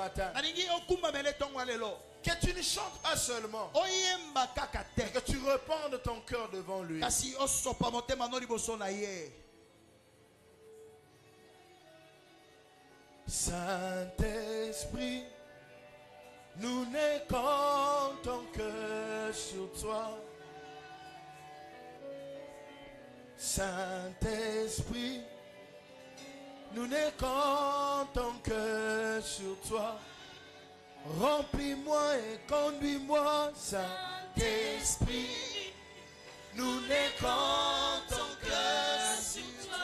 matin. Que tu ne chantes pas seulement, mais que tu répandes ton cœur devant lui. Saint-Esprit, nous ne comptons que sur toi. Saint-Esprit, nous ne comptons que sur toi. Remplis-moi et conduis-moi, Saint-Esprit. Nous ne comptons que sur toi.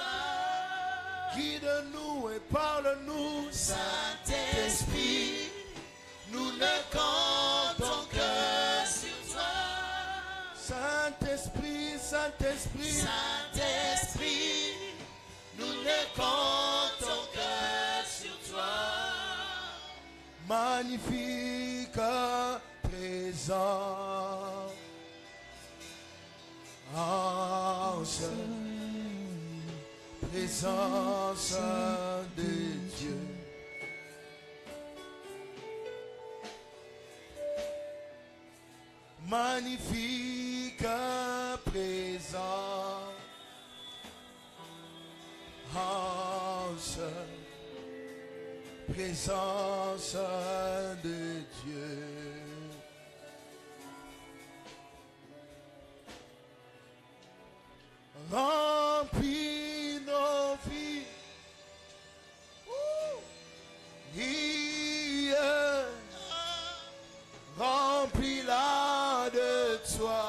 Guide-nous et parle-nous, Saint-Esprit. Nous ne comptons que sur toi. Saint-Esprit, Saint-Esprit, Saint-Esprit. Nous ne comptons que sur toi. Magnifique présence, présence de Dieu. Magnifique présence, présence de Dieu. Remplis nos vies. Remplis-la de toi.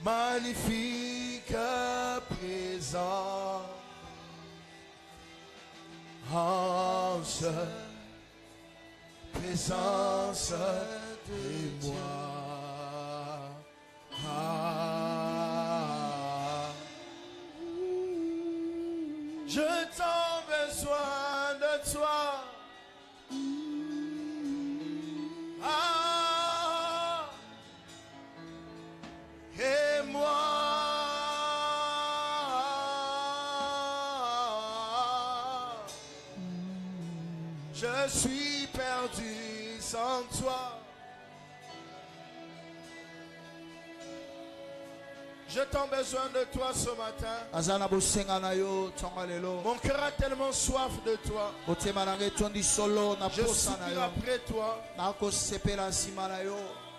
Magnifique présence, présence de moi. Je t'en besoin de toi. Et moi, je suis perdu sans toi. Je t'en besoin de toi ce matin. Mon cœur a tellement soif de toi. Je soupire après toi.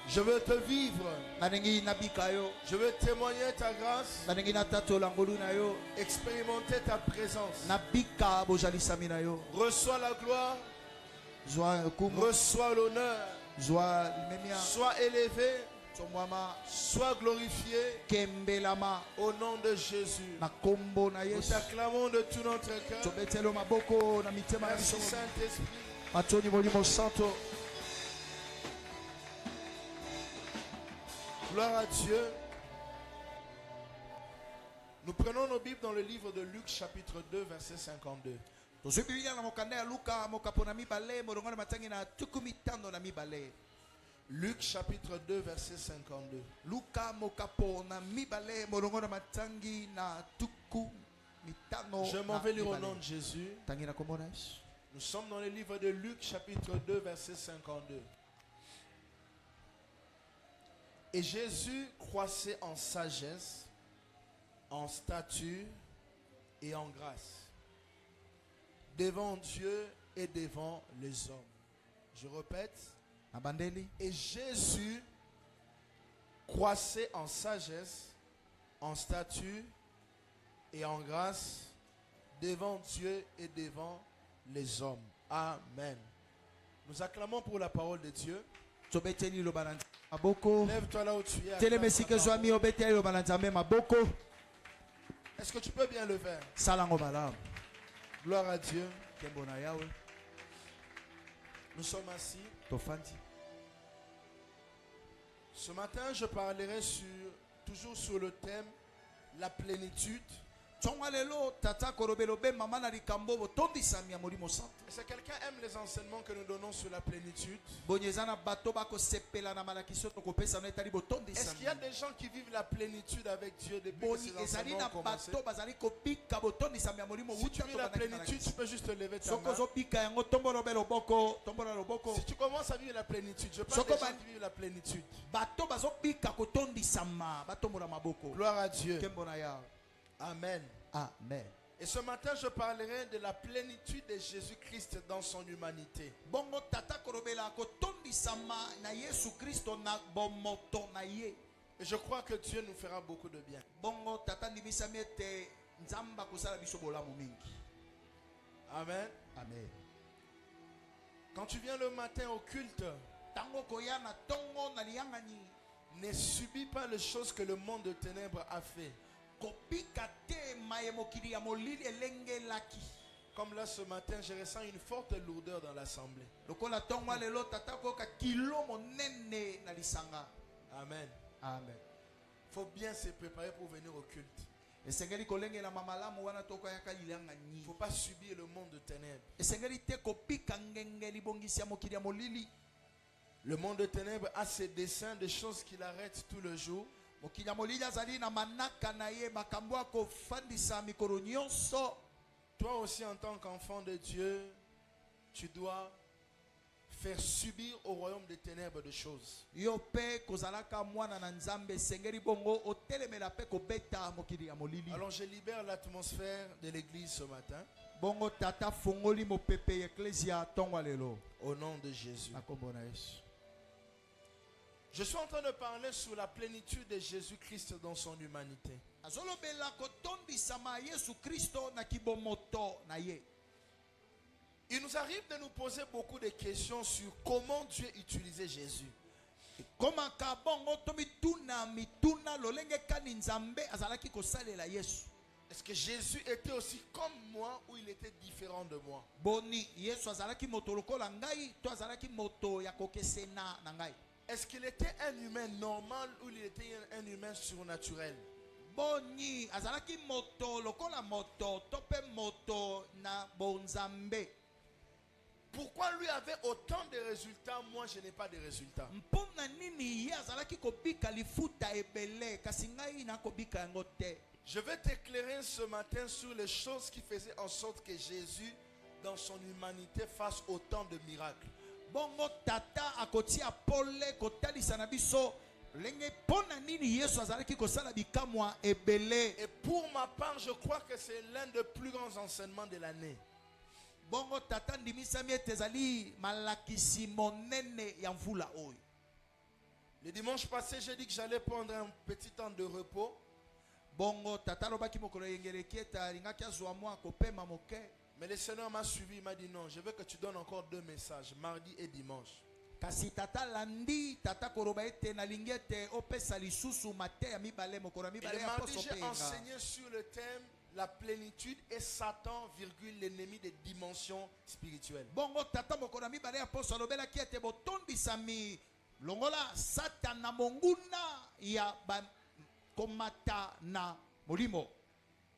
Je veux te vivre. Je veux témoigner ta grâce. Expérimenter ta présence. Reçois la gloire. Reçois l'honneur. Sois élevé. Sois glorifié au nom de Jésus. Nous t'acclamons de tout notre cœur. Merci Saint-Esprit. Gloire à Dieu. Nous prenons nos Bibles dans le livre de Luc chapitre 2 verset 52. Luc chapitre 2 verset 52. Je m'en vais lire au nom de Jésus. Nous sommes dans le livre de Luc chapitre 2 verset 52. Et Jésus croissait en sagesse, en stature et en grâce, devant Dieu et devant les hommes. Je répète. Et Jésus croissait en sagesse, en stature et en grâce devant Dieu et devant les hommes. Amen. Nous acclamons pour la parole de Dieu. Lève-toi là où tu es. Est-ce que tu peux bien le faire? Gloire à Dieu. Nous sommes assis. Ce matin, je parlerai toujours sur le thème la plénitude Est-ce que quelqu'un aime les enseignements que nous donnons sur la plénitude? Est-ce qu'il y a des gens qui vivent la plénitude avec Dieu depuis que ces enseignements ont commencé? Si tu vis la plénitude, tu peux juste te lever ta main. Si tu commences à vivre la plénitude, je parle des gens qui vivent la plénitude. Gloire à Dieu. Amen. Amen. Et ce matin, je parlerai de la plénitude de Jésus-Christ dans son humanité. Et je crois que Dieu nous fera beaucoup de bien. Amen. Amen. Quand tu viens le matin au culte, ne subis pas les choses que le monde de ténèbres a fait. Comme là ce matin, je ressens une forte lourdeur dans l'assemblée. Amen. Amen. Il faut bien se préparer pour venir au culte. Il ne faut pas subir le monde de ténèbres. Le monde de ténèbres a ses desseins, des choses qu'il arrête tout le jour. Toi aussi en tant qu'enfant de Dieu, tu dois faire subir au royaume des ténèbres de choses. Alors je libère l'atmosphère de l'église ce matin. Au nom de Jésus. Je suis en train de parler sur la plénitude de Jésus-Christ dans son humanité. Il nous arrive de nous poser beaucoup de questions sur comment Dieu utilisait Jésus. Est-ce que Jésus était aussi comme moi ou il était différent de moi? Est-ce qu'il était un humain normal ou il était un humain surnaturel? Pourquoi lui avait autant de résultats, moi je n'ai pas de résultats? Je vais t'éclairer ce matin sur les choses qui faisaient en sorte que Jésus, dans son humanité, fasse autant de miracles. Et pour ma part, je crois que c'est l'un des plus grands enseignements de l'année. Le dimanche passé, j'ai dit que j'allais prendre un petit temps de repos. Mais le Seigneur m'a suivi, il m'a dit non, je veux que tu donnes encore 2 messages, mardi et dimanche. Il m'a dit, j'ai enseigné sur le thème la plénitude et Satan, l'ennemi des dimensions spirituelles.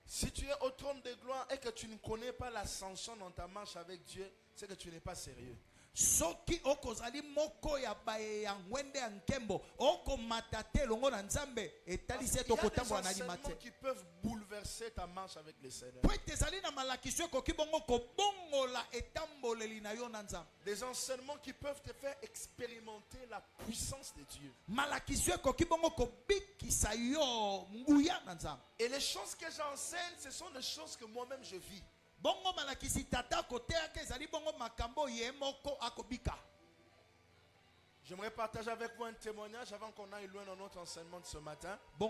Si tu es au trône de gloire et que tu ne connais pas l'ascension dans ta marche avec Dieu, c'est que tu n'es pas sérieux. Soki okozali moko ya baye ya ngwende ya nkembo okomata longo na nzambe etali se tokotambwa na limate qui peuvent bouleverser ta marche avec le Seigneur. Des enseignements qui peuvent te faire expérimenter la puissance de Dieu. Et les choses que j'enseigne, ce sont des choses que moi-même je vis. J'aimerais partager avec vous un témoignage avant qu'on aille loin dans notre enseignement de ce matin. Au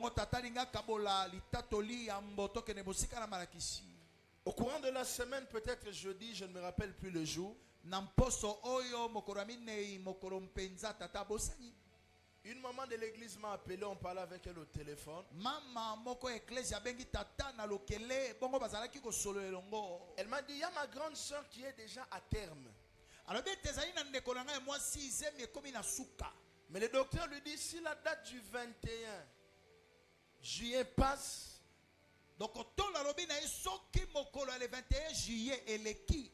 courant de la semaine, peut-être jeudi, je ne me rappelle plus le jour. Une maman de l'église m'a appelé, on parlait avec elle au téléphone. Elle m'a dit, il y a ma grande soeur qui est déjà à terme. Mais le docteur lui dit, si la date du 21 juillet passe, Donc tola lobi na soki mokolo le 21 juillet eleki.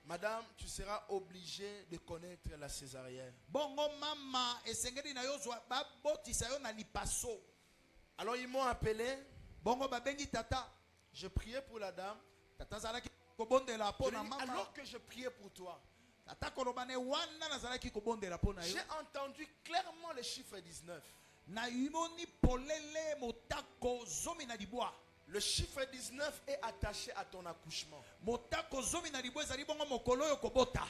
Madame, tu seras obligée de connaître la césarienne. Bongo mama esengeli na yo zwa ba botisa yo na lipaso. Alors ils m'ont appelé. Bongo babengi tata. Je priais pour la dame. Tata zalaki kobondela Je pona lui dis, mama. alors que je priais pour toi, Tata kolobane wana nazalaki kobondela pona yo. j'ai entendu clairement le chiffre 19. Na yimoni polele motako zomi na libwa. Le chiffre 19 est attaché à ton accouchement. Motako zomi na libwa ezali bongo mokolo yo kobota.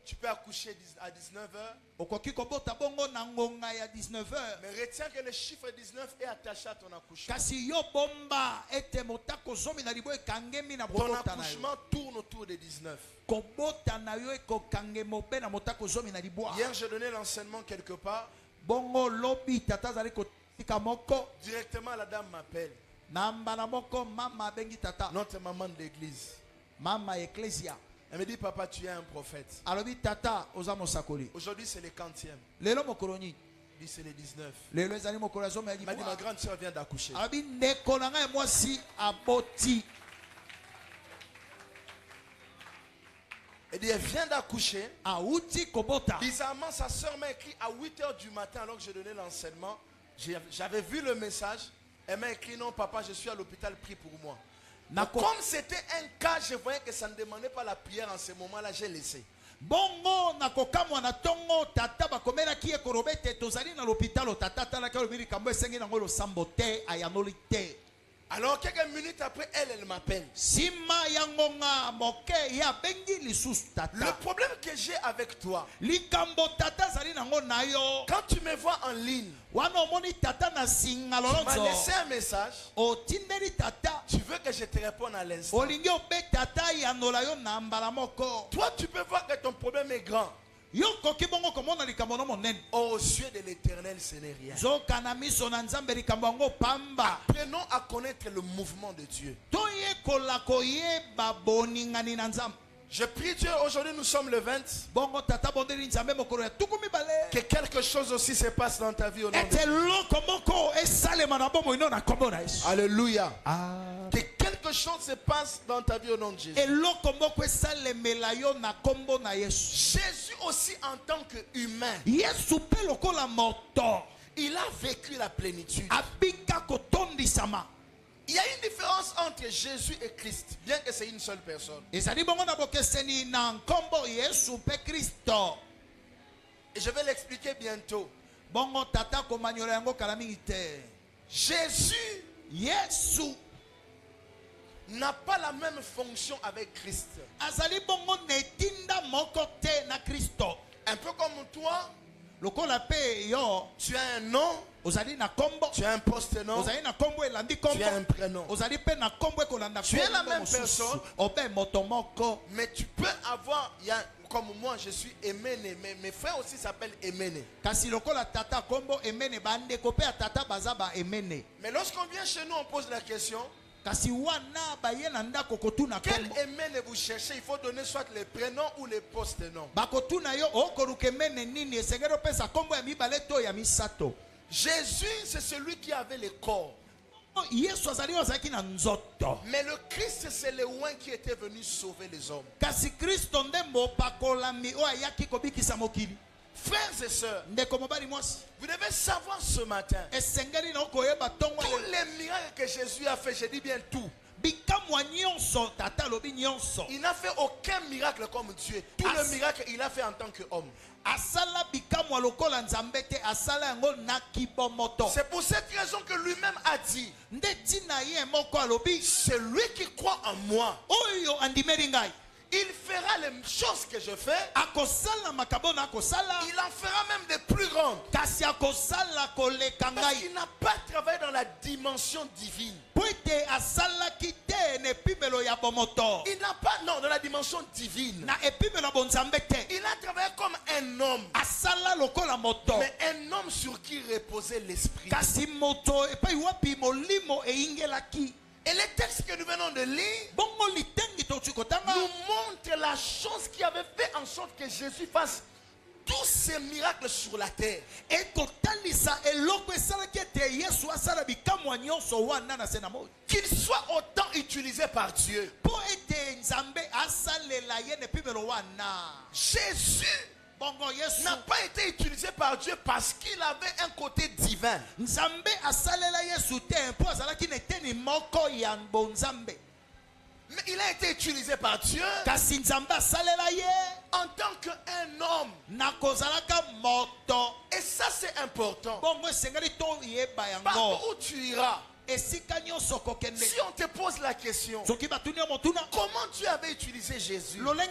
Tu peux accoucher à 19h. Okoki kobota bongo na ngonga ya 19h. Mais retiens que le chiffre 19 est attaché à ton accouchement. Kasi yo bomba ete motako zomi na libwa ekangemi na Ton bobota na yo. accouchement tourne autour de 19. Kobota na yo ekokange mobe na motako zomi na libwa. Hier, je donnais l'enseignement quelque part. Bongo lobi tata zali kotika moko. Directement, la dame m'appelle. Namba na moko mama bengi tata. Notre maman de l'église. Mama ecclesia. Elle me dit, papa, tu es un prophète. Alobi tata oza mosakoli. Aujourd'hui, c'est le 40e. Lelo mokolo nini? Il dit, c'est le 19. Lelo ezali mokolo zomi ya Elle m'a dit, ma libwa. grande soeur vient d'accoucher. Alobi ndeko na ngai mwasi aboti. Elle dit, elle vient d'accoucher. Auti kobota. Bizarrement, sa soeur m'a écrit à 8h du matin alors que je donnais l'enseignement. J'avais vu le message. Elle m'a écrit, non papa, je suis à l'hôpital, prie pour moi. Donc, comme c'était un cas, je voyais que ça ne demandait pas la prière en ce moment-là, j'ai laissé. Bongo nakokamwa na tongo tata bakomela ki ekorobete tozali na l'hôpital tata tala ka lobiri kambo esengi na ngolo sambo te ayanoli te. Alors quelques minutes après, elle m'appelle. Sima yangonga moke ya bengi lisusu tata. Le problème que j'ai avec toi, likambo tata zali nango na yo. Quand tu me vois en ligne, wana omoni tata na singa lolonzo. Tu m'as laissé un message. Otindeli tata. Tu veux que je te réponde à l'instant. Olingi obe tata yanola yo na mbala moko. Toi tu peux voir que ton problème est grand. Aux yeux de l'Éternel, ce n'est rien. Apprenons à connaître le mouvement de Dieu. Je prie Dieu, aujourd'hui nous sommes le 20. Que quelque chose aussi se passe dans ta vie au nom de Jésus. Alléluia. Que quelque chose se passe dans ta vie au nom de Jésus. Jésus aussi en tant qu'humain, il a vécu la plénitude. Il y a une différence entre Jésus et Christ, bien que c'est une seule personne. Et je vais l'expliquer bientôt. Jésus n'a pas la même fonction avec Christ. Un peu comme toi, tu as un nom, tu as un poste nom, tu as un prénom. Tu es la même personne, mais tu peux avoir, comme moi je suis Emene, mais mes frères aussi s'appellent Emene. Mais lorsqu'on vient chez nous, on pose la question, quel Emene vous cherchez? Il faut donner soit les prénoms ou les postes noms. Jésus, c'est celui qui avait le corps. Mais le Christ, c'est le oint qui était venu sauver les hommes. Frères et sœurs, vous devez savoir ce matin, tous les miracles que Jésus a fait, je dis bien tout. Il n'a fait aucun miracle comme Dieu. Tous les miracles il a fait en tant qu'homme. C'est pour cette raison que lui-même a dit, celui qui croit en moi, il fera les choses que je fais. Il en fera même des plus grandes. Parce qu'il n'a pas travaillé dans la dimension divine. Il n'a pas, non, dans la dimension divine. Il a travaillé comme un homme. Mais un homme sur qui reposait l'esprit. Et les textes que nous venons de lire nous montrent la chose qui avait fait en sorte que Jésus fasse tous ces miracles sur la terre, qu'ils soient autant utilisés par Dieu. Jésus n'a pas été utilisé par Dieu parce qu'il avait un côté divin. Mais il a été utilisé par Dieu en tant qu'un homme. Et ça c'est important. Partout où tu iras, si on te pose la question, comment Dieu avait utilisé Jésus, d'autres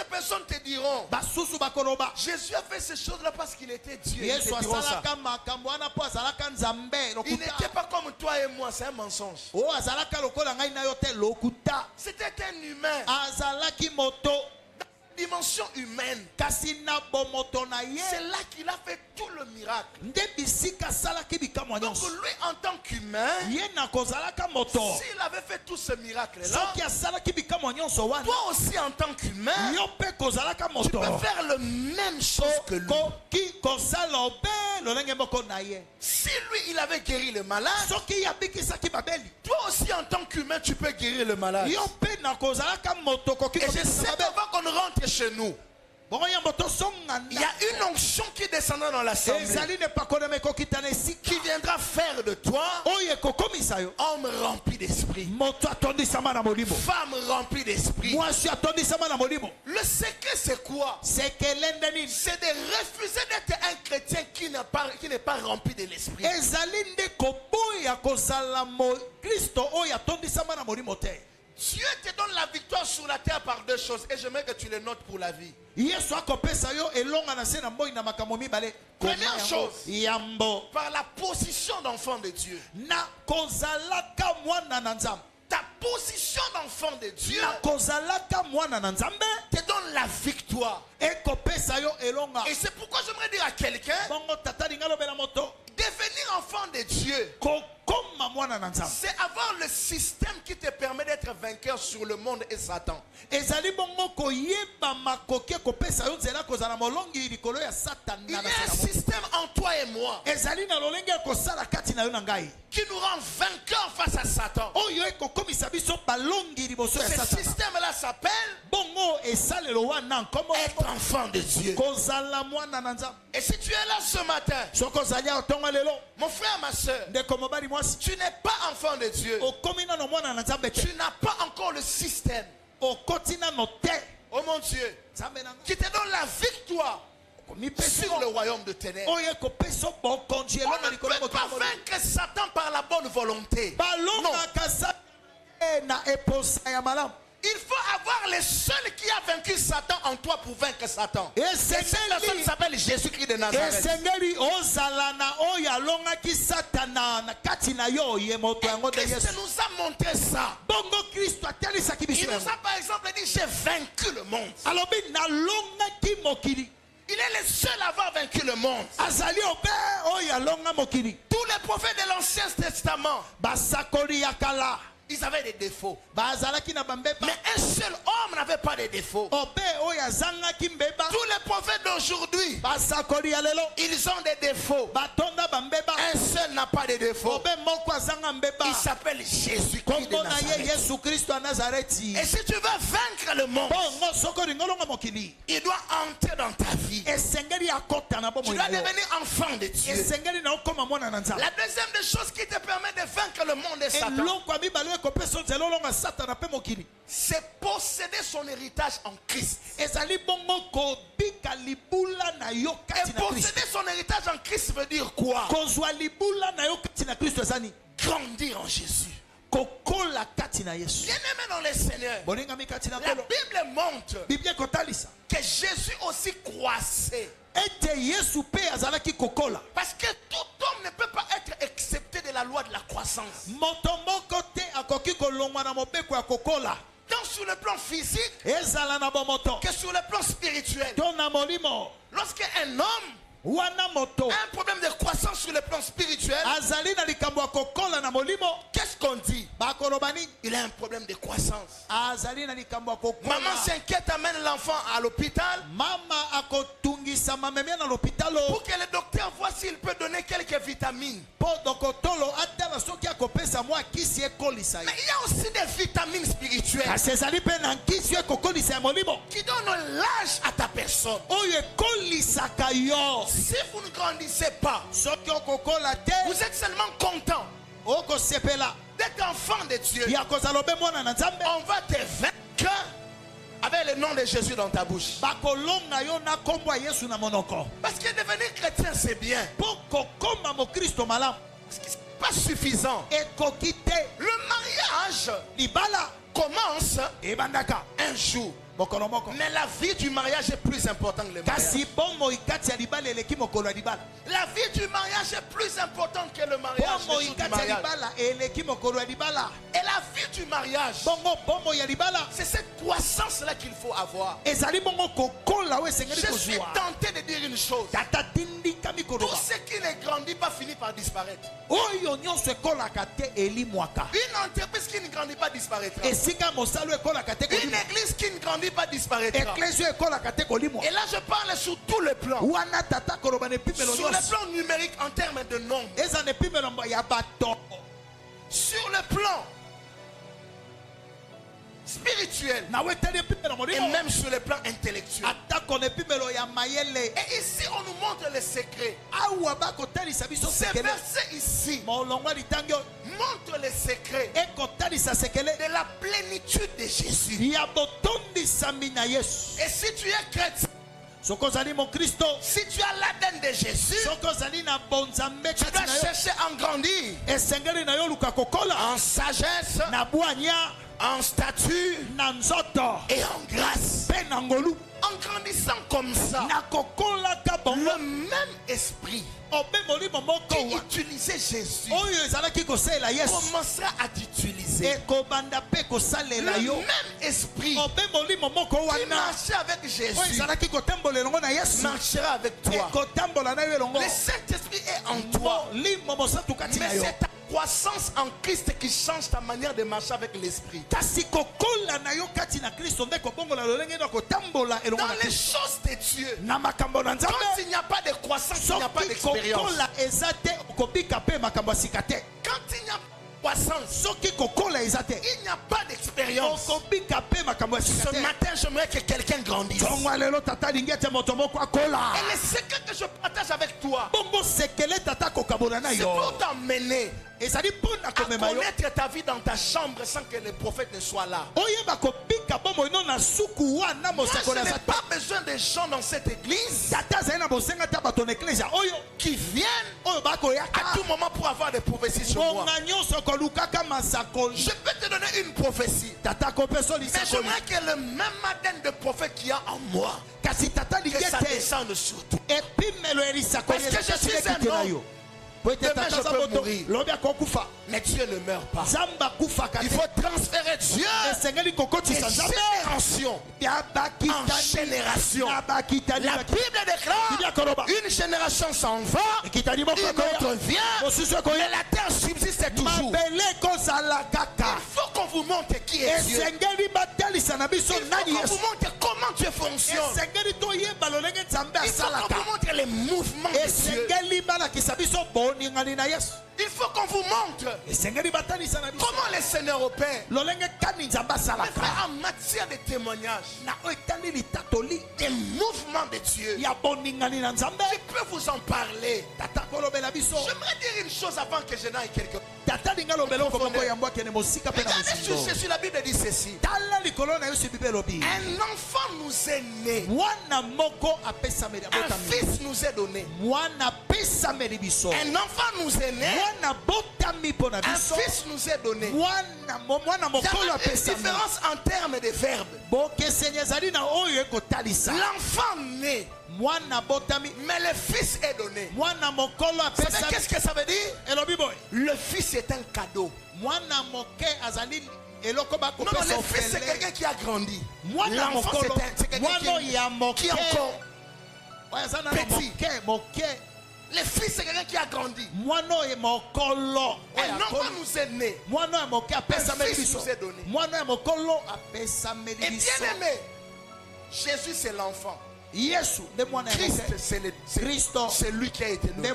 personnes te diront, Jésus a fait ces choses-là parce qu'il était Dieu. Ils n'était pas comme toi et moi, c'est un mensonge. C'était un humain. Dimension humaine. C'est là qu'il a fait tout le miracle. Donc lui en tant qu'humain, s'il avait fait tout ce miracle là, toi aussi en tant qu'humain, tu peux faire le même chose que lui. Si lui il avait guéri le malade, toi aussi en tant qu'humain tu peux guérir le malade. Et je sais d'abord qu'on rentre chez nous, il y a une onction qui descendra dans l'assemblée, qui viendra faire de toi homme rempli d'esprit, femme remplie d'esprit. Le secret c'est quoi? C'est de refuser d'être un chrétien qui n'est pas rempli de l'esprit. Dieu te donne la victoire sur la terre par deux choses et j'aimerais que tu les notes pour la vie. Première chose, par la position d'enfant de Dieu. Ta position d'enfant de Dieu te donne la victoire. Et c'est pourquoi j'aimerais dire à quelqu'un, devenir enfant de Dieu, c'est avoir le système qui te permet d'être vainqueur sur le monde et Satan. Il y a un système en toi et moi qui nous rend vainqueurs face à Satan. Ce système-là s'appelle être enfant de Dieu. Et si tu es là ce matin, mon frère, ma soeur, tu n'es pas enfant de Dieu. Tu n'as pas encore le système, oh mon Dieu, qui te donne la victoire sur le royaume de ténèbres. On ne peut pas vaincre Satan par la bonne volonté. Non. Il faut avoir le seul qui a vaincu Satan en toi pour vaincre Satan. Et cette personne s'appelle Jésus-Christ de Nazareth. Christ nous a montré ça. Il nous a par exemple dit, j'ai vaincu le monde. Il est le seul à avoir vaincu le monde. Tous les prophètes de l'Ancien Testament, ils avaient des défauts. Mais un seul homme n'avait pas de défauts. Tous les prophètes d'aujourd'hui, ils ont des défauts. Un seul n'a pas de défauts. Il s'appelle Jésus-Christ de Nazareth. Et si tu veux vaincre le monde, il doit entrer dans ta vie. Tu dois devenir enfant de Dieu. La deuxième des choses qui te permet de vaincre le monde est Satan, c'est posséder son héritage en Christ. Et posséder son héritage en Christ veut dire quoi? Grandir en Jésus. Bien-aimé dans le Seigneur, la Bible montre que Jésus aussi croissait. Parce que tout homme ne peut pas être excepté de la loi de la croissance. Tant sur le plan physique que sur le plan spirituel. Lorsqu'un homme Un problème de croissance sur le plan spirituel. Qu'est-ce qu'on dit? Il a un problème de croissance. Maman s'inquiète, amène l'enfant à l'hôpital pour que le docteur voit s'il peut donner quelques vitamines. Mais il y a aussi des vitamines spirituelles qui donnent l'âge à ta personne. Si vous ne grandissez pas, vous êtes seulement content d'être enfant de Dieu. On va te vaincre avec le nom de Jésus dans ta bouche. Parce que devenir chrétien c'est bien. C'est pas suffisant. Le mariage commence un jour. Mais la vie du mariage est plus importante que le mariage. La vie du mariage est plus importante que le mariage. Et la vie du mariage, c'est cette croissance-là qu'il faut avoir. Je suis tenté de dire une chose. Tout ce qui ne grandit pas finit par disparaître. Une entreprise qui ne grandit pas disparaîtra. Une église qui ne grandit pas disparaîtra. Et là je parle sur tout le plan. Sur le plan numérique en termes de nombre. Sur le plan spirituel et même sur le plan intellectuel. Et ici on nous montre le secret. Ce verset ici montre le secret de la plénitude de Jésus. Et si tu es chrétien, si tu as l'ADN de Jésus, tu dois chercher à grandir en sagesse, en statut et en grâce. En grandissant comme ça, le même esprit qui utilisait Jésus commencera à t'utiliser. Le même esprit qui marchait avec Jésus marchera avec toi. Le Saint-Esprit est en toi. Mais c'est ta croissance en Christ qui change ta manière de marcher avec l'esprit. Dans les choses de Dieu, quand il n'y a pas de croissance, il n'y a pas d'expérience. Quand il n'y a pas de croissance, il n'y a pas d'expérience. Ce matin, j'aimerais que quelqu'un grandisse. Et le secret que je partage avec toi, c'est pour t'emmener à connaître ta vie dans ta chambre sans que le prophète ne soit là. Moi, je n'ai pas besoin de gens dans cette église qui viennent à tout moment pour avoir des prophéties sur moi. Je peux te donner une prophétie, mais j'aimerais que le même ADN de prophète qu'il y a en moi, que ça descende sur toi. Parce que je suis un homme. Demain je peux mourir. Mais Dieu ne meurt pas. Il faut transférer Dieu de génération en génération. La Bible déclare: une génération s'en va, une autre vient, mais la terre subsiste toujours. Il faut qu'on vous montre qui est Dieu. Il faut qu'on vous montre comment Dieu fonctionne. Il faut qu'on vous montre les mouvements de Dieu. Il faut qu'on vous montre comment le Seigneur opère. En matière de témoignage, des mouvements de Dieu, je peux vous en parler. J'aimerais dire une chose avant que je n'aille quelque part. Regardez sur Jésus, la Bible dit ceci: un enfant nous est né, un fils nous est donné. Un enfant nous est né, un fils nous est donné. Il y a une différence en termes de verbes. L'enfant né, mais le fils est donné. Vous savez qu'est-ce que ça veut dire? Le fils est un cadeau. Non, le fils c'est quelqu'un qui a grandi. L'enfant c'est quelqu'un qui est encore. petit. Le fils, c'est quelqu'un qui a grandi. Et non pas nous est né. Un fils nous est donné. Et bien aimé, Jésus c'est l'enfant. Christ, c'est lui qui a été donné.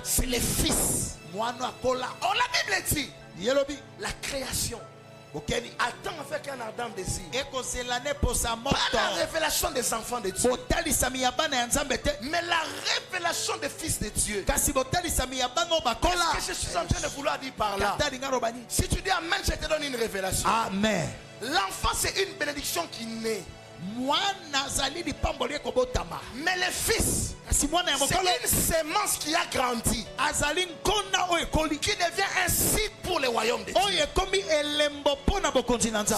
C'est le fils. Or la Bible dit la création. Attends avec un ardent désir. Pas la révélation des enfants de Dieu, mais la révélation des fils de Dieu. Qu'est-ce que je suis en train de vouloir dire par là? Si tu dis Amen, je te donne une révélation. Amen. L'enfant c'est une bénédiction qui naît. Mais le fils, c'est une sémence qui a grandi, qui devient un site pour le royaume de Dieu.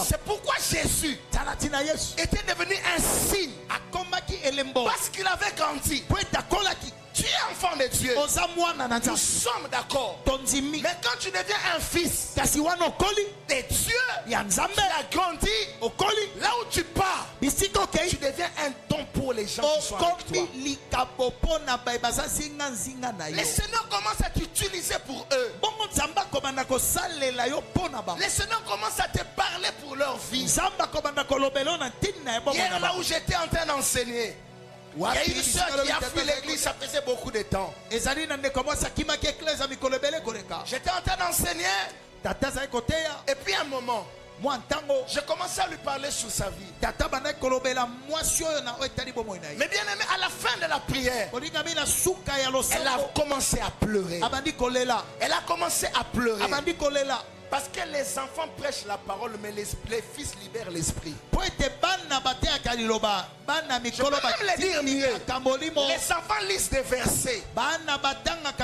C'est pourquoi Jésus était devenu un signe, parce qu'il avait grandi. Tu es enfant de Dieu. Nous sommes d'accord. Mais quand tu deviens un fils de Dieu, tu as grandi. Là où tu pars, tu deviens un don pour les gens qui sont avec toi. Le Seigneur commence à t'utiliser pour eux. Le Seigneur commence à te parler pour leur vie. Hier, là où j'étais en train d'enseigner, il y a une soeur qui a fui l'église, ça faisait beaucoup de temps. J'étais en train d'enseigner. Et puis à un moment, je commençais à lui parler sur sa vie. Mais bien aimé, à la fin de la prière, elle a commencé à pleurer. Elle a commencé à pleurer. Parce que les enfants prêchent la parole, mais les fils libèrent l'esprit. Je peux même le dire mieux. Les enfants lisent des versets,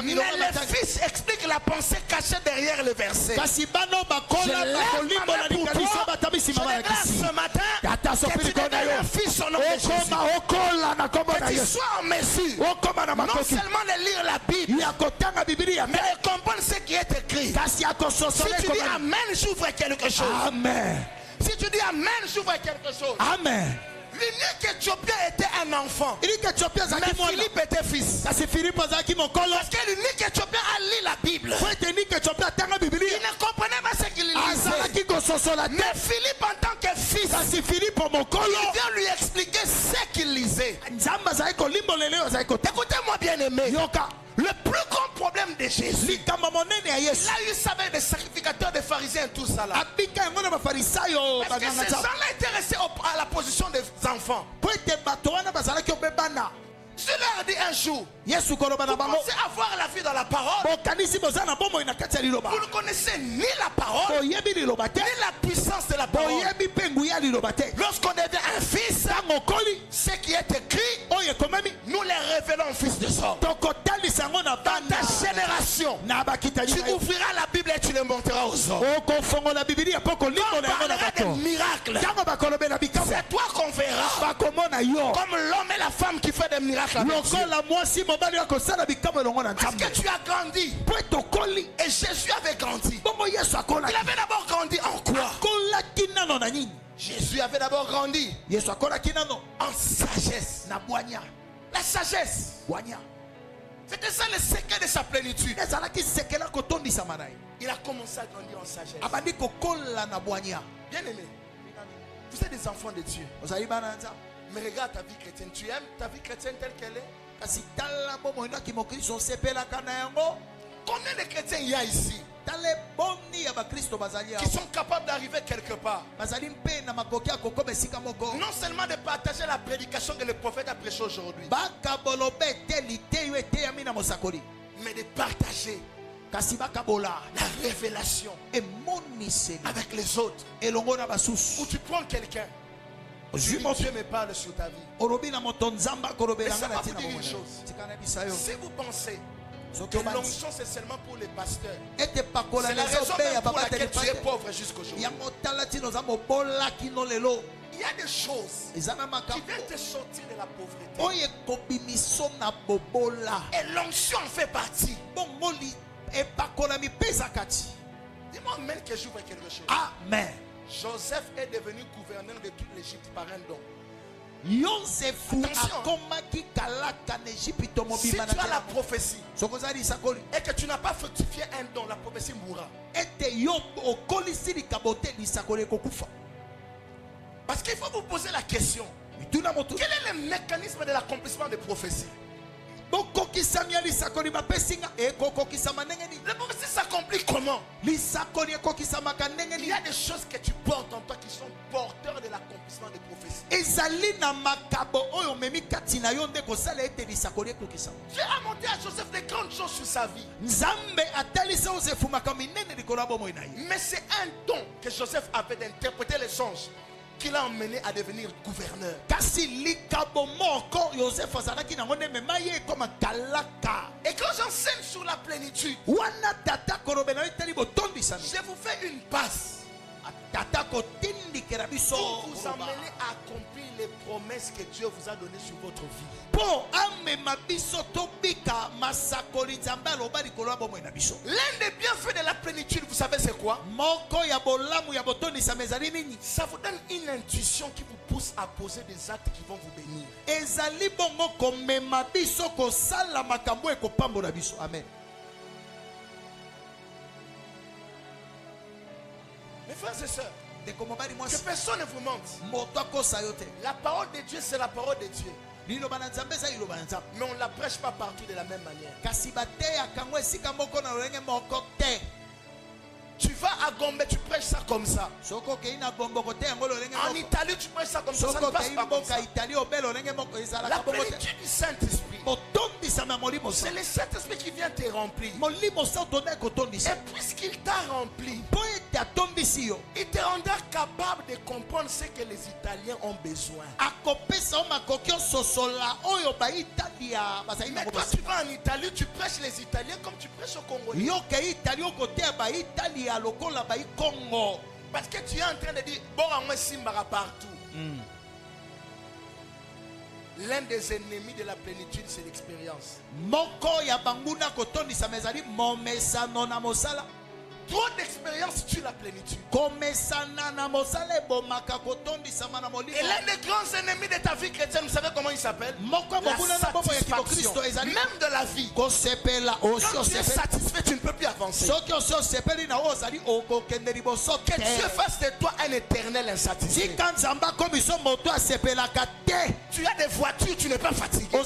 mais les fils expliquent la pensée cachée derrière le verset. Je lève ma main pour toi. Je déclare ce matin que tu deviens un fils au nom de Jésus. Que tu sois en mesure non seulement de lire la Bible, mais de comprendre ce qui est écrit. Si tu dis Amen, j'ouvre quelque chose. Amen. Si tu dis Amen, j'ouvre quelque chose. Amen. L'unique Éthiopien était un enfant, mais Philippe était fils. Parce que l'unique Éthiopien a lu la Bible. Il ne comprenait pas ce qu'il lisait. Mais Philippe en tant que fils, il vient lui expliquer ce qu'il lisait. Écoutez-moi bien aimé. Le plus grand problème de Jésus, il a eu ça avec des sacrificateurs, des pharisiens et tout ça là. Parce que ces gens-là étaient restés à la position des enfants. Je leur ai dit un jour, vous pensez avoir la vie dans la parole. Vous ne connaissez ni la parole, ni la puissance de la parole. Lorsqu'on devient un fils, ce qui est écrit, nous les révélons au fils de Sor. Dans ta génération, tu ouvriras la Bible et tu les montreras aux hommes. Quand on parlera des miracles, c'est toi qu'on verra. Comme l'homme et la femme qui font des miracles. Parce que tu as grandi. Et Jésus avait grandi. Il avait d'abord grandi en quoi? Jésus avait d'abord grandi en sagesse. La sagesse. C'était ça le secret de sa plénitude. Il a commencé à grandir en sagesse. Bien aimé, vous êtes des enfants de Dieu. Mais regarde ta vie chrétienne. Tu aimes ta vie chrétienne telle qu'elle est? Combien de chrétiens il y a ici qui sont capables d'arriver quelque part? Non seulement de partager la prédication que le prophète a prêchée aujourd'hui, mais de partager la révélation avec les autres. Où tu prends quelqu'un, Dieu me parle sur ta vie. Mais ça va vous dire une chose. Si vous pensez que l'onction c'est seulement pour les pasteurs, c'est la raison même pour laquelle tu es pauvre jusqu'aujourd'hui. Il y a des choses qui viennent te sortir de la pauvreté. Et l'onction en fait partie. Dis-moi même que j'ouvre quelque chose. Amen. Joseph est devenu gouverneur de toute l'Égypte par un don. Attention. Si tu as la prophétie et que tu n'as pas fructifié un don, la prophétie mourra. Parce qu'il faut vous poser la question. Quel est le mécanisme de l'accomplissement des prophéties? La prophétie s'accomplit comment? Il y a des choses que tu portes en toi qui sont porteurs de l'accomplissement des prophéties. Dieu a monté à Joseph des grandes choses sur sa vie. Mais c'est un don que Joseph avait d'interpréter les songes qui l'a emmené à devenir gouverneur. Et quand j'enseigne sur la plénitude, je vous fais une passe pour vous amener à accomplir les promesses que Dieu vous a données sur votre vie. L'un des bienfaits de la plénitude, vous savez c'est quoi? Ça vous donne une intuition qui vous pousse à poser des actes qui vont vous bénir. Amen. Mes frères et sœurs, que personne ne vous mente. La parole de Dieu, c'est la parole de Dieu. Mais on ne la prêche pas partout de la même manière. Tu vas à Gombe, tu prêches ça comme ça. En Italie, tu prêches ça comme ça. Ça ne passe pas comme ça. La plénitude du Saint-Esprit, c'est le Saint-Esprit qui vient te remplir. Et puisqu'il t'a rempli, il te rendra capable de comprendre ce que les Italiens ont besoin. Mais toi, tu vas en Italie, tu prêches les Italiens comme tu prêches au Congolais. Parce que tu es en train de dire, bon, moi, Simbara partout. L'un des ennemis de la plénitude, c'est l'expérience. Trop d'expérience tue la plénitude. Et l'un des grands ennemis de ta vie chrétienne, vous savez comment il s'appelle? La satisfaction. Même de la vie. Quand tu es satisfait, tu ne peux plus avancer. Que Dieu fasse de toi un éternel insatisfait. Tu as des voitures, tu n'es pas fatigué.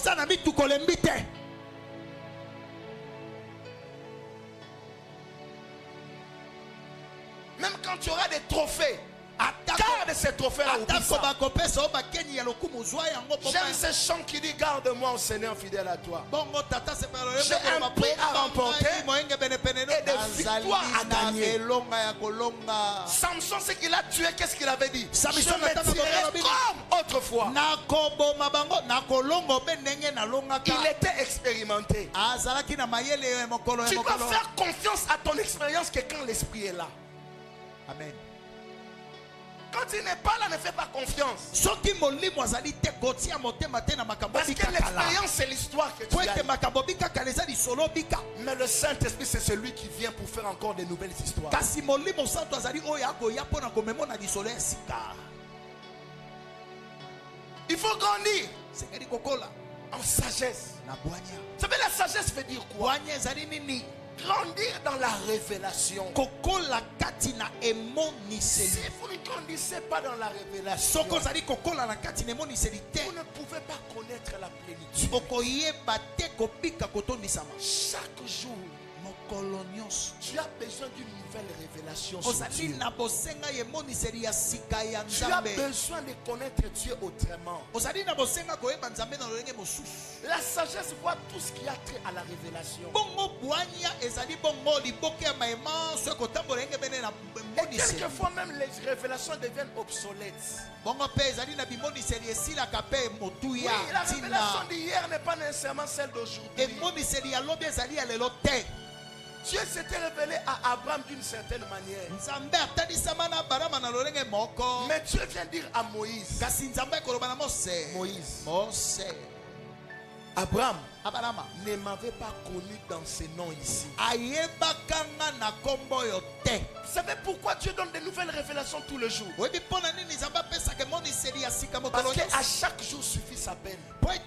Même quand tu auras des trophées, garde ces trophées-là. J'aime ce chant qui dit garde-moi au Seigneur fidèle à toi. J'ai un prix à remporter et des victoires à gagner. Samson, ce qu'il a tué, qu'est-ce qu'il avait dit? Je me tirerai comme autrefois. Il était expérimenté. Tu dois faire confiance à ton expérience que quand l'esprit est là. Amen. Quand il n'est pas là, ne fais pas confiance. Parce que l'expérience, c'est l'histoire que tu as. Mais le Saint-Esprit, c'est celui qui vient pour faire encore de nouvelles histoires. Il faut grandir en sagesse. Vous savez, la sagesse veut dire quoi? Grandir dans la révélation. Si vous ne grandissez pas dans la révélation, vous ne pouvez pas connaître la plénitude. Chaque jour, tu as besoin d'une nouvelle révélation sur Dieu. Tu as besoin de connaître Dieu autrement. La sagesse voit tout ce qui a trait à la révélation. Et quelquefois même les révélations deviennent obsolètes. Oui, la révélation d'hier n'est pas nécessairement celle d'aujourd'hui. Dieu s'était révélé à Abraham d'une certaine manière. Mais Dieu vient dire à Moïse. Moïse. Abraham ne m'avait pas connu dans ces noms ici. Vous savez pourquoi Dieu donne de nouvelles révélations tous les jours? Parce qu'à chaque jour suffit sa peine. À chaque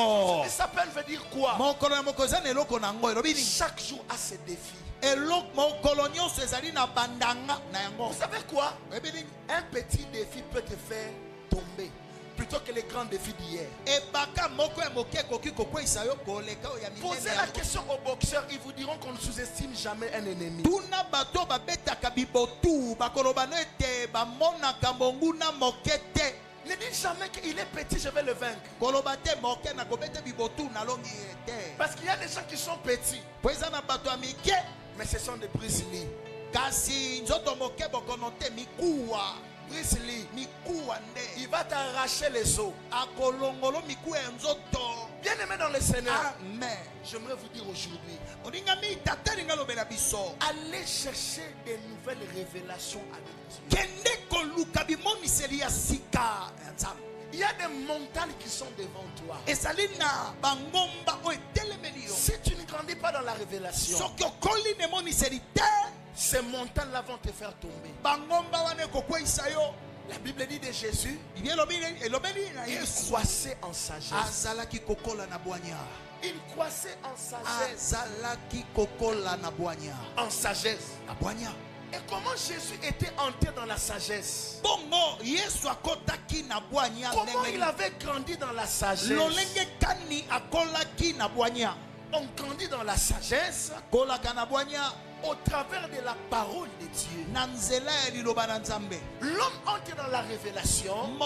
jour suffit sa peine veut dire quoi? Chaque jour a ses défis. Vous savez quoi? Un petit défi peut te faire tomber plutôt que les grands défis d'hier. Posez la question aux boxeurs, ils vous diront qu'on ne sous-estime jamais un ennemi. Ne dites jamais qu'il est petit, je vais le vaincre. Parce qu'il y a des gens qui sont petits, mais ce sont des Bruce Lee. Bruce Lee, il va t'arracher les os. Bien aimé dans le Seigneur, j'aimerais vous dire aujourd'hui, allez chercher des nouvelles révélations avec Dieu. Il y a des montagnes qui sont devant toi. Si tu ne grandis pas dans la révélation, ces montagnes-là vont te faire tomber. La Bible dit de Jésus, il croissait en sagesse. Il croissait en sagesse. En sagesse. Et comment Jésus était entré dans la sagesse? Comment il avait grandi dans la sagesse? On grandit dans la sagesse au travers de la parole de Dieu. L'homme entre dans la révélation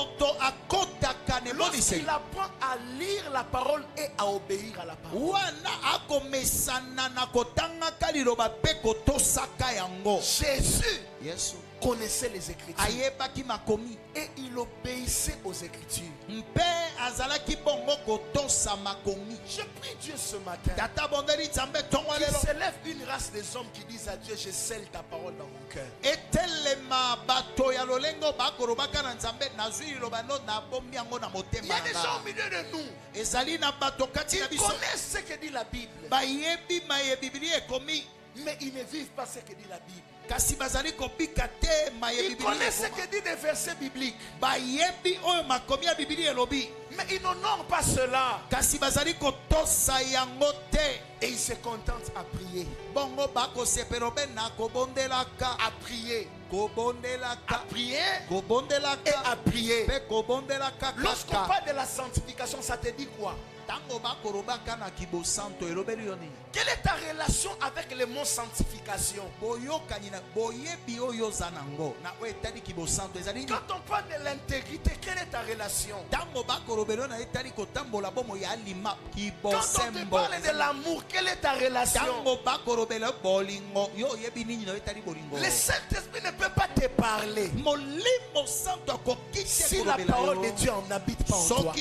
lorsqu'il apprend à lire la parole et à obéir à la parole. Jésus connaissait les Écritures et il obéissait aux Écritures. Je prie Dieu ce matin qu'il s'élève une race des hommes qui disent à Dieu, je scelle ta parole dans mon cœur. Il y a des gens au milieu de nous, ils connaissent ce que dit la Bible, mais ils ne vivent pas ce que dit la Bible. Ils connaissent ce que dit des versets bibliques, mais ils n'honorent pas cela. Et ils se contentent à prier. À prier. À prier et à prier. Lorsqu'on parle de la sanctification, ça te dit quoi? Quelle est ta relation avec le mot sanctification? Quand on parle de l'intégrité, quelle est ta relation? Quand on te parle de l'amour, quelle est ta relation? Le Saint-Esprit ne peut pas te parler si la parole de Dieu n'habite pas en toi.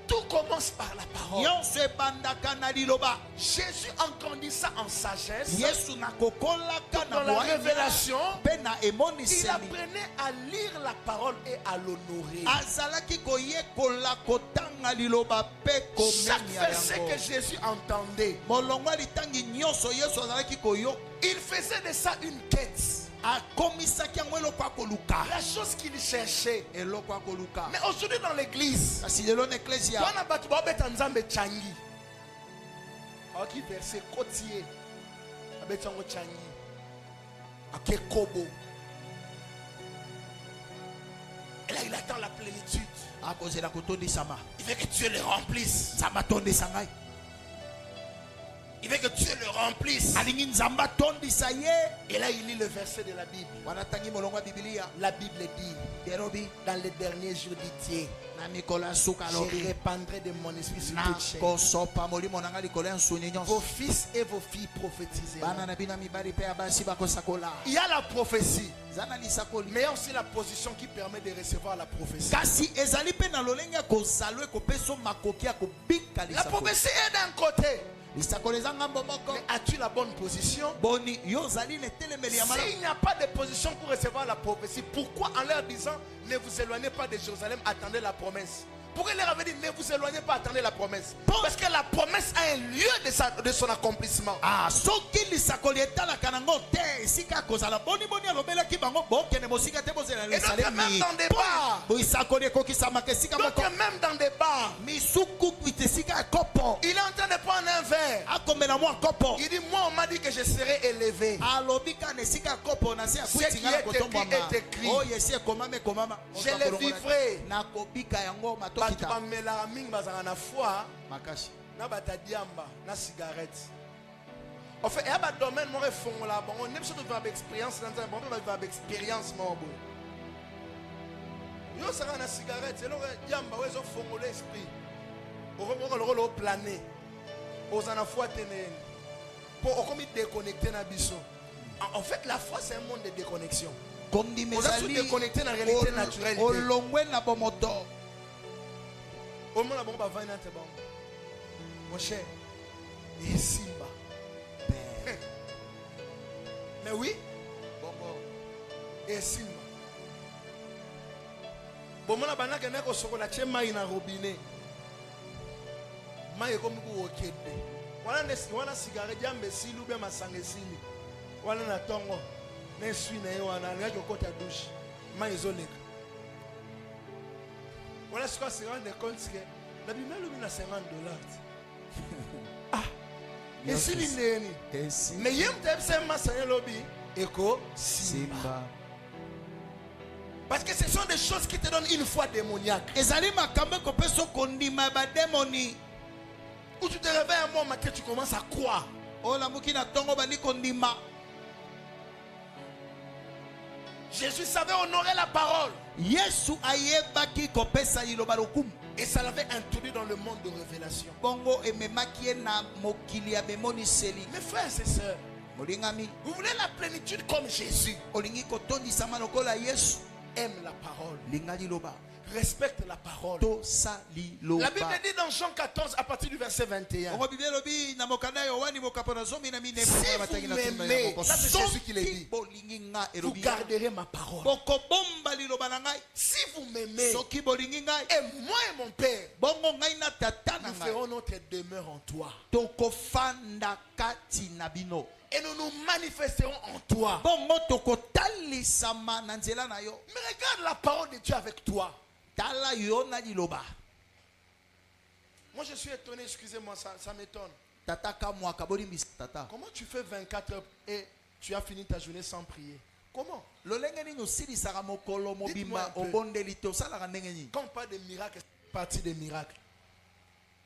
Tout commence par la parole. Jésus, en grandissant en sagesse, dans la révélation, il apprenait à lire la parole et à l'honorer. Chaque verset que Jésus entendait, il faisait de ça une quête. La chose qu'il cherchait. Mais aujourd'hui dans l'église, et là il attend la plénitude. Il veut que Dieu le remplisse. Il veut que Dieu le remplisse. Et là il lit le verset de la Bible. La Bible dit, dans les derniers jours d'Itié, je répandrai de mon esprit sur toute chair. Vos fils et vos filles prophétiseront. Il y a la prophétie, mais il y a aussi la position qui permet de recevoir la prophétie. La prophétie est d'un côté. Mais as-tu la bonne position? S'il n'y a pas de position pour recevoir la prophétie, pourquoi en leur disant ne vous éloignez pas de Jérusalem, attendez la promesse? Pourquoi il leur avait dit ne vous éloignez pas, attendez la promesse? Parce que la promesse a un lieu de son accomplissement. Ah, soki lisakoli etala kanango te sika kozala boni boni alobela ki bango bokene mosika te bozela Et donc même dans des bars, lisakoli kokisama ke sika donc moko même dans des bars, misuku kwite sika kopo il est en train de prendre un verre. akomela mwa kopo Il dit moi on m'a dit que je serai élevé. alobika ne sika kopo na se Ce qui akutinga est kotomba écrit est écrit. oh yesi ekomame komama Je le vivrai. nakobika yango Bato matokita bamela mingi bazanga na foi makashi na batadiamba na cigarette. En fait, il y a un domaine où on là, on aime surtout faire expérience dans un bon faire expérience mon bon. Yo ça na cigarette, c'est le diamba ouais zo fongo l'esprit. Au rôle au plané. Aux en foi tenen. Pour comme déconnecter na biso. En fait, la foi c'est un monde de déconnexion. comme dit mes amis, déconnecter dans la réalité naturelle. olongwe na bomoto Au monde la bombe va venir te bon. Mon cher, et Simba. Mais oui, et Simba. Bon, mon abana que n'est qu'au soko la chema ina robinet. Maïe comme vous au kede. Wana cigarette jambe silu bien ma sangue sili. Wana na tongo. Ne suis na yo wana na ko ta douche. Maïe isolé. Voilà ce qu'on se rend compte que la Bible lui na $50. Ah. Et si l'inéni. Mais yem te c'est ma sangue lobby. Eko Simba. Parce que ce sont des choses qui te donnent une foi démoniaque. ezali makambo kopeso kondima ba demoni Où tu te réveilles un moment que tu commences à croire. olamuki na tongo bani kondima Jésus savait honorer la parole. yesu ayebaki kopesa liloba lokumu Et ça l'avait introduit dans le monde de révélation. bongo ememaki ye na mokili ya bemoniseli Mes frères et sœurs, molingami vous voulez la plénitude comme Jésus? olingi kotondisama lokola yesu Aime la parole. linga liloba Respecte la parole. tosa liloba La Bible dit dans Jean 14 à partir du verset 21. bongo biblia elobi na mokanda yohani mokapona zomi na mine Si vous m'aimez, ça c'est Jésus qui l'a dit. bolingi nga Vous elobi garderez ma parole. bokobomba liloba na ngai Si vous m'aimez, soki bolingi ngai et moi et mon Père, bongo ngai na tata na nous ngai ferons notre demeure en toi. tokofanda kati na bino Et nous nous manifesterons en toi. bongo tokotalisama na nzela na yo Mais regarde la parole de Dieu avec toi. tala yo na liloba Moi je suis étonné, excusez-moi, ça m'étonne. tata kamwaka bolimbisa tata Comment tu fais 24 heures et tu as fini ta journée sans prier? Comment? lolenge nini osilisaka mokolo Dites-moi mobimba un peu. obondeli te osalaka ndenge nini Quand on parle de miracles, c'est partie des miracles.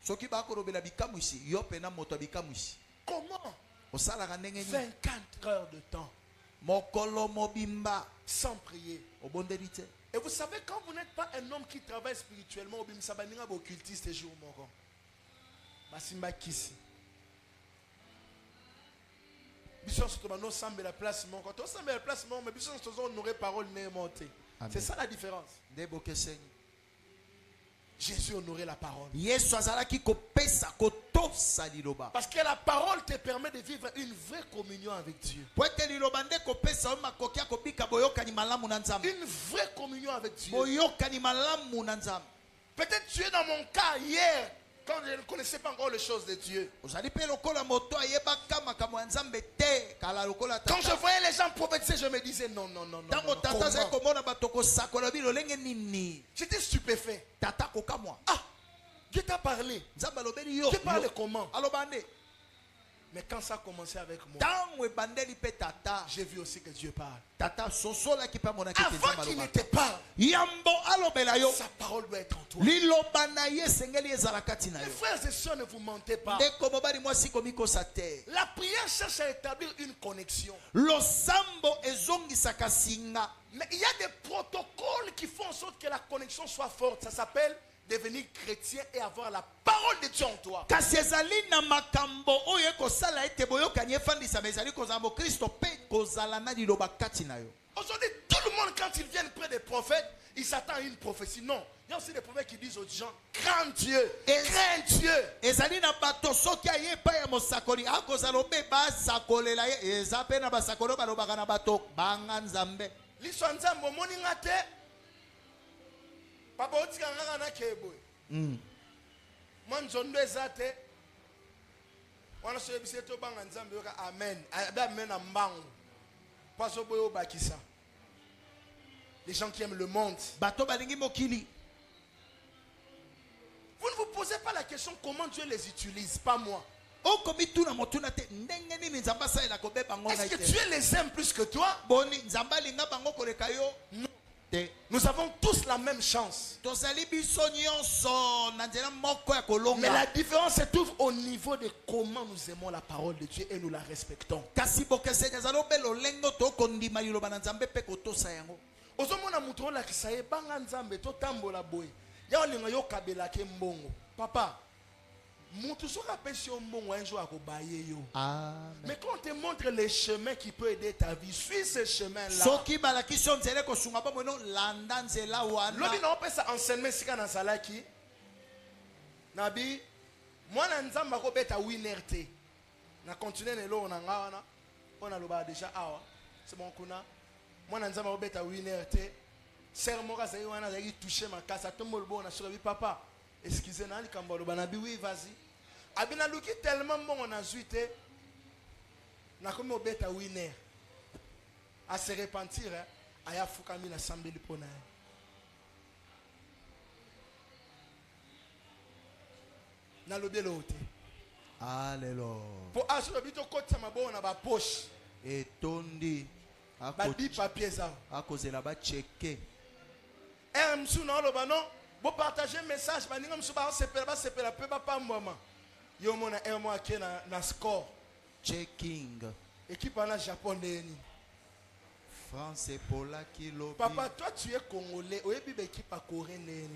soki bakolobela bikamwisi yo pena moto ya bikamwisi Comment? osalaka ndenge nini 24 heures de temps mokolo mobimba sans prier. obondeli te Et vous savez, quand vous n'êtes pas un homme qui travaille spirituellement, vous êtes un occultiste jour moko. Basimba kisi. Bisson soto no sambe la place mon quand on sambe la place mon mais bisson soto honorer parole n'est monté. C'est ça la différence. nde bokesenyi Jésus honorait la parole. yesu azalaki kopesa kotosa liloba Parce que la parole te permet de vivre une vraie communion avec Dieu. po ete liloba nde kopesa yo makoki ya kobika boyokani malamu na nzambe Une vraie communion avec Dieu. boyokani malamu na nzambe Peut-être tu es dans mon cas hier, quand je ne connaissais pas encore les choses de Dieu. ozali mpe lokola moto ayebaka makambo ya nzambe te kala lokola Quand je tata voyais les gens prophétiser, je me disais non, non, non, non. ntango non, tata azali comment? komona bato kosakola bilolenge nini J'étais stupéfait. tata kokamwa Ah, Dieu t'a parlé. nzambe alobeli yo Dieu parle comment? aloba nde Mais quand ça a commencé avec moi, ntango ebandeli mpe tata j'ai vu aussi que Dieu parle. tata sosolaki mpe amonaki ete Avant nzambe qu'il alobaka n'était pas, yambo alobela yo sa parole doit être en toi. liloba na ye esengeli ezala kati na Mes yo frères et sœurs, ne vous mentez pas. ndeko mobali mwasi komikosa te La prière cherche à établir une connexion. losambo ezongisaka singa Mais il y a des protocoles qui font en sorte que la connexion soit forte. Ça s'appelle devenir chrétien et avoir la parole de Dieu en toi. kasi ezali na makambo oyo ekosala ete boyokani efandisama ezali kozala mokristo mpe kozala na liloba kati na yo Aujourd'hui, tout le monde, quand ils viennent près des prophètes, ils s'attendent à une prophétie. Non. Il y a aussi des prophètes qui disent aux gens, crains Dieu, crains Dieu. ezali na bato soki aye epai ya mosakoli akozala obe basakolela ye eza mpe na basakoli oyo balobaka na bato banga nzambe Liso nzambo moninga te. Papa otika nganga na keboy. Moi, nzondo ezate. On a souhaité to banga nzambe yoka amen. Amen ambango. Pas au boyo bakisa. Les gens qui aiment le monde. Bato balingi mokili. Vous ne vous posez pas la question comment Dieu les utilise, pas moi. Est-ce que Dieu les aime plus que toi? Non. Nous avons tous la même chance. Mais la différence se trouve au niveau de comment nous aimons la parole de Dieu et nous la respectons. Papa, mais quand on te montre les chemins qui peuvent aider ta vie, suis ce chemin-là. Lobi na opesa enseignement sika na salaki. Nabi, moi na nzamba ko beta winner te. Na continuer nelo na ngawana. On a loba déjà awa. C'est bon kuna. Moi na nzamba ko beta winner te. Ser moka zayi wana zayi toucher ma kasa tombo lobo na surabi papa. Excusez-moi, oui, vas-y. Abina luki tellement bon on a zuité. Na comme obeta winner. À se repentir, aya fukami na sambeli pona. Na lobi lote. Alléluia. Pour assurer bito kota mabo na ba poche. Et tondi. Ba di papier ça. A cause là ba checker. Msu na lo ba non. Vous partagez un message, vous avez pas moment. Yo mona emo ake na score. Checking. Équipe en japonais. France et Pola qui lobby. Papa, toi tu es congolais. Oye bibe équipe à coréenne.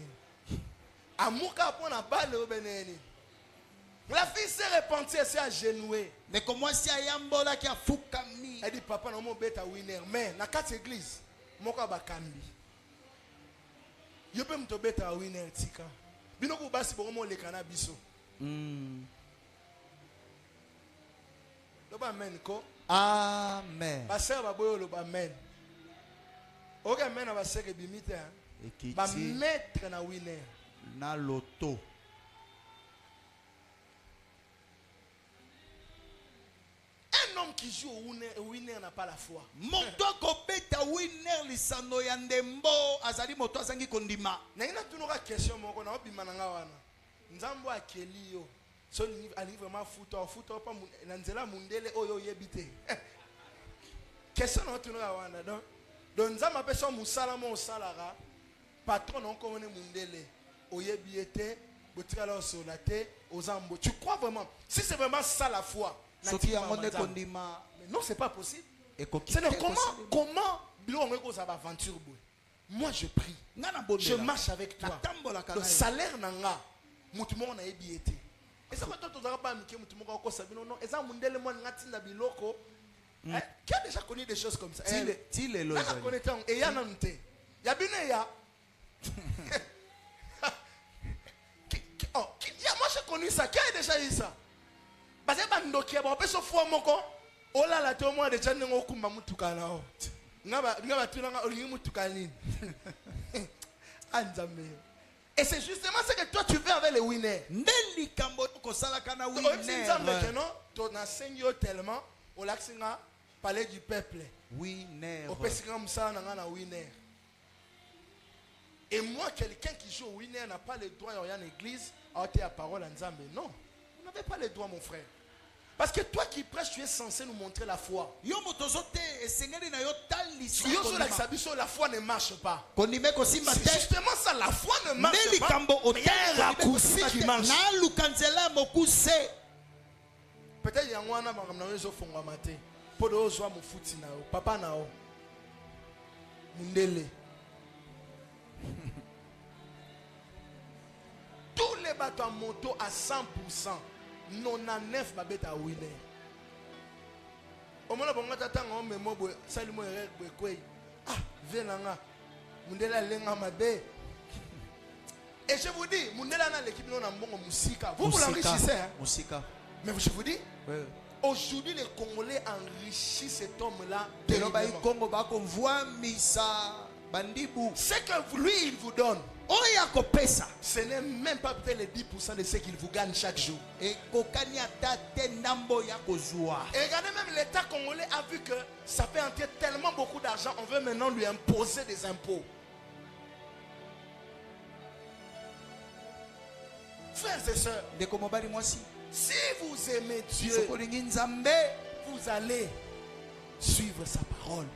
Amuka pour la balle au beneni. La fille s'est repentie, elle s'est agenouée. Mais comment si Ayambola qui a fukami? Elle dit papa non mon bête winner. Mais na quatre églises, moka bakambi. Yo peux me tomber ta winner tika. Bino ko basi bongo le cannabis. Lo ba amen ko. Amen. Ba sœur ba boyo lo ba amen. OK amen ba sœur bimite hein. Ba mettre na winner na loto. Un homme qui joue au winner n'a pas la foi. Moto ko beta winner lisano ya ndembo azali moto azangi kondima. Na ina tunura question moko na obima na nga wana. Nzambo akeli yo. So ali vraiment futa pa na nzela mundele oyo yebite. Question na tunura wana donc nzamba peso musala mo salara patron on komone mundele oyebiete botikala osolate ozambo. Tu crois vraiment si c'est vraiment ça la foi? Mais non, c'est pas possible. C'est comment moi je prie, je marche avec toi. Le salaire nanga, mutumo na ebiete. Et ça va tout pas mike mutumo ko sabino non. Et ça mundele mo ngati na biloko. Qui a déjà connu des choses comme ça? Tile lo. Et ya nante. Ya bine ya. Moi j'ai connu ça. Qui a déjà eu ça? Parce que bandoki ba peso fo moko ola la to mo de tshane ngo kumba mutuka na o ngaba tunanga olingi mutuka nini anzambe. Et c'est justement ce que toi tu veux avec les winners. Ndeli kambo ko sala kana winner. Nzambe non ton enseigne tellement o laksinga parler du peuple winner. O pesinga musala na winner. Et moi quelqu'un qui joue au winner n'a pas le droit en église à ôter la parole à Nzambe. Non. Vous n'avez pas le droit, mon frère. Parce que toi qui prêches, tu es censé nous montrer la foi. La foi ne marche pas. C'est justement ça, la foi ne marche pas. Mais il y a un raccourci qui marche. Peut-être qu'il y a un maté. Pour de ozo mon fouti nao, papa nao. Mundele. Tous les bateaux à moto à 100%. 99 babeta winner. Au moment où on t'attend, on me mobo salimo erek. Ah, venanga. Mundela lenga mabe. Et je vous dis, Mundela na l'équipe non ambongo musika. Vous l'enrichissez hein? Musika. Mais je vous dis, aujourd'hui les Congolais enrichissent cet homme-là. Ce que lui, il vous donne, ce n'est même pas peut-être les 10% de ce qu'il vous gagne chaque jour. Et regardez, même l'État congolais a vu que ça fait entrer tellement beaucoup d'argent, on veut maintenant lui imposer des impôts. Frères et sœurs, si vous aimez Dieu, vous allez suivre sa parole.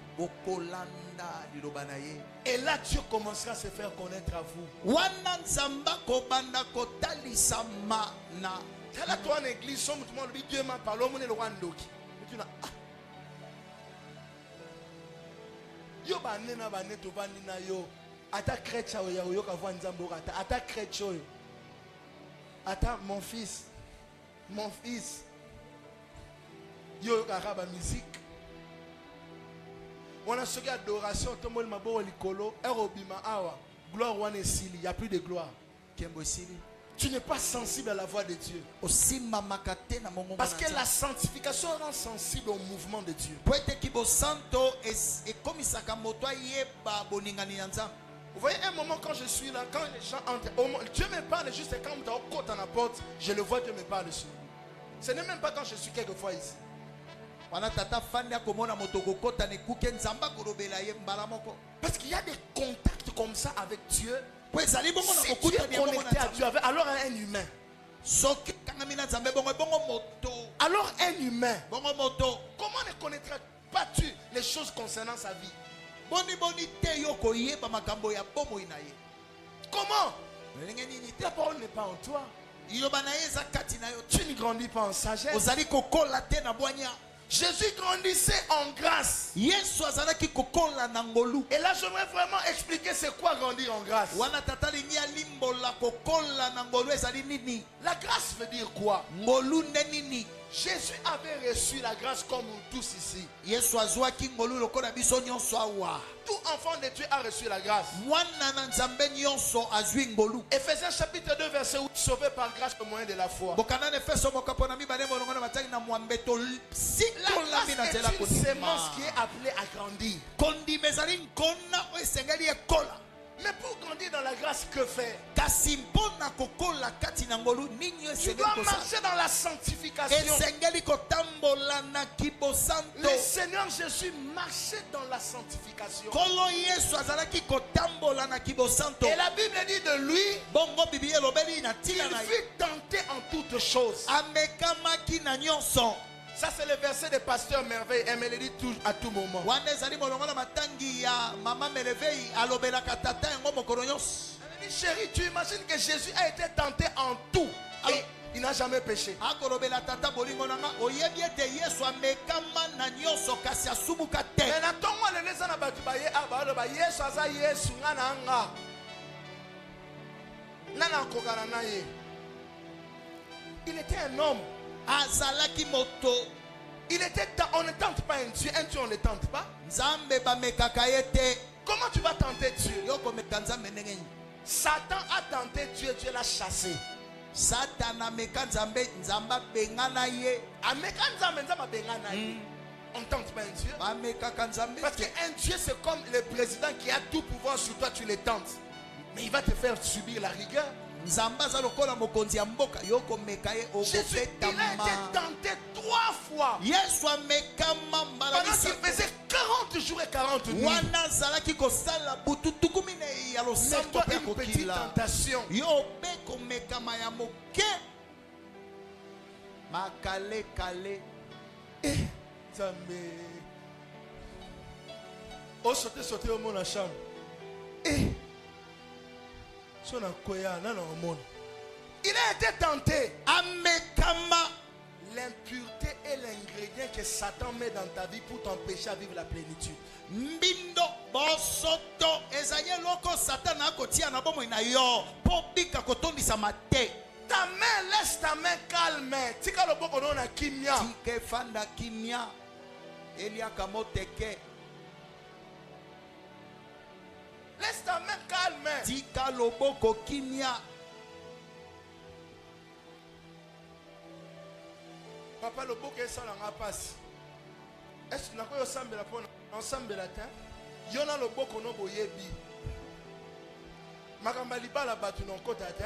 Et là, Dieu commencera à se faire connaître à vous. Là, toi en église, tout le monde dit Dieu m'a parlé, on est le roi Ndoki. Yo ba nena ba neto ba nina yo. Ata chrétien yo yo ka vo nzambo ata. Ata chrétien yo. Ata mon fils. Mon fils. Yo ka raba musique. On a ce gars d'adoration, tout le monde m'a beau likolo, erobima awa. Gloire one esili, il y a plus de gloire. Tu n'es pas sensible à la voix de Dieu. Parce que la sanctification rend sensible au mouvement de Dieu. Vous voyez, un moment quand je suis là, quand les gens entrent, Dieu me parle juste quand on est côté à la porte, je le vois, Dieu me parle dessus. Ce n'est même pas quand je suis quelquefois ici. Parce qu'il y a des contacts comme ça avec Dieu. Si tu es connecté à Dieu, alors un humain. Alors un humain, comment ne connaîtras pas-tu les choses concernant sa vie? Comment? La parole n'est pas en toi. Tu ne grandis pas en sagesse. Jésus grandissait en grâce. Et là, j'aimerais vraiment expliquer c'est quoi grandir en grâce. La grâce veut dire quoi? Jésus avait reçu la grâce comme nous tous ici. Tout enfant de Dieu a reçu la grâce. Ephésiens chapitre 2 verset 8, sauvé par grâce au moyen de la foi. La grâce est une sémence qui est appelée à grandir. Mais pour grandir dans la grâce, que faire? Tu dois marcher dans la sanctification. Le Seigneur Jésus marchait dans la sanctification. Et la Bible dit de lui, il fut tenté en toutes choses. Ça c'est le verset de Pasteur Merveille. Elle me le dit à tout moment. Elle me dit, chérie, tu imagines que Jésus a été tenté en tout et il n'a jamais péché. Il était un homme. Il était, on ne tente pas un Dieu on ne tente pas. Comment tu vas tenter Dieu? Satan a tenté Dieu, Dieu l'a chassé. On ne tente pas un Dieu. Parce qu'un Dieu c'est comme le président qui a tout pouvoir sur toi, tu le tentes. Mais il va te faire subir la rigueur. Jésus, il a été tenté 3 fois. Pendant qu'il faisait 40 jours et 40 nuits. Mais toi, une petite tentation. Oh, sauter au monde à chambre. Il a été tenté. L'impureté est l'ingrédient que Satan met dans ta vie pour t'empêcher à vivre la plénitude. Ta main, laisse ta main calme. Laisse ta main calme. Tika loboko kimia. Papa loboko esa na passe. Est-ce que na ko yosambela pona ensemble la terre? Yona loboko no boyebi. Makamba libala batu non kota te.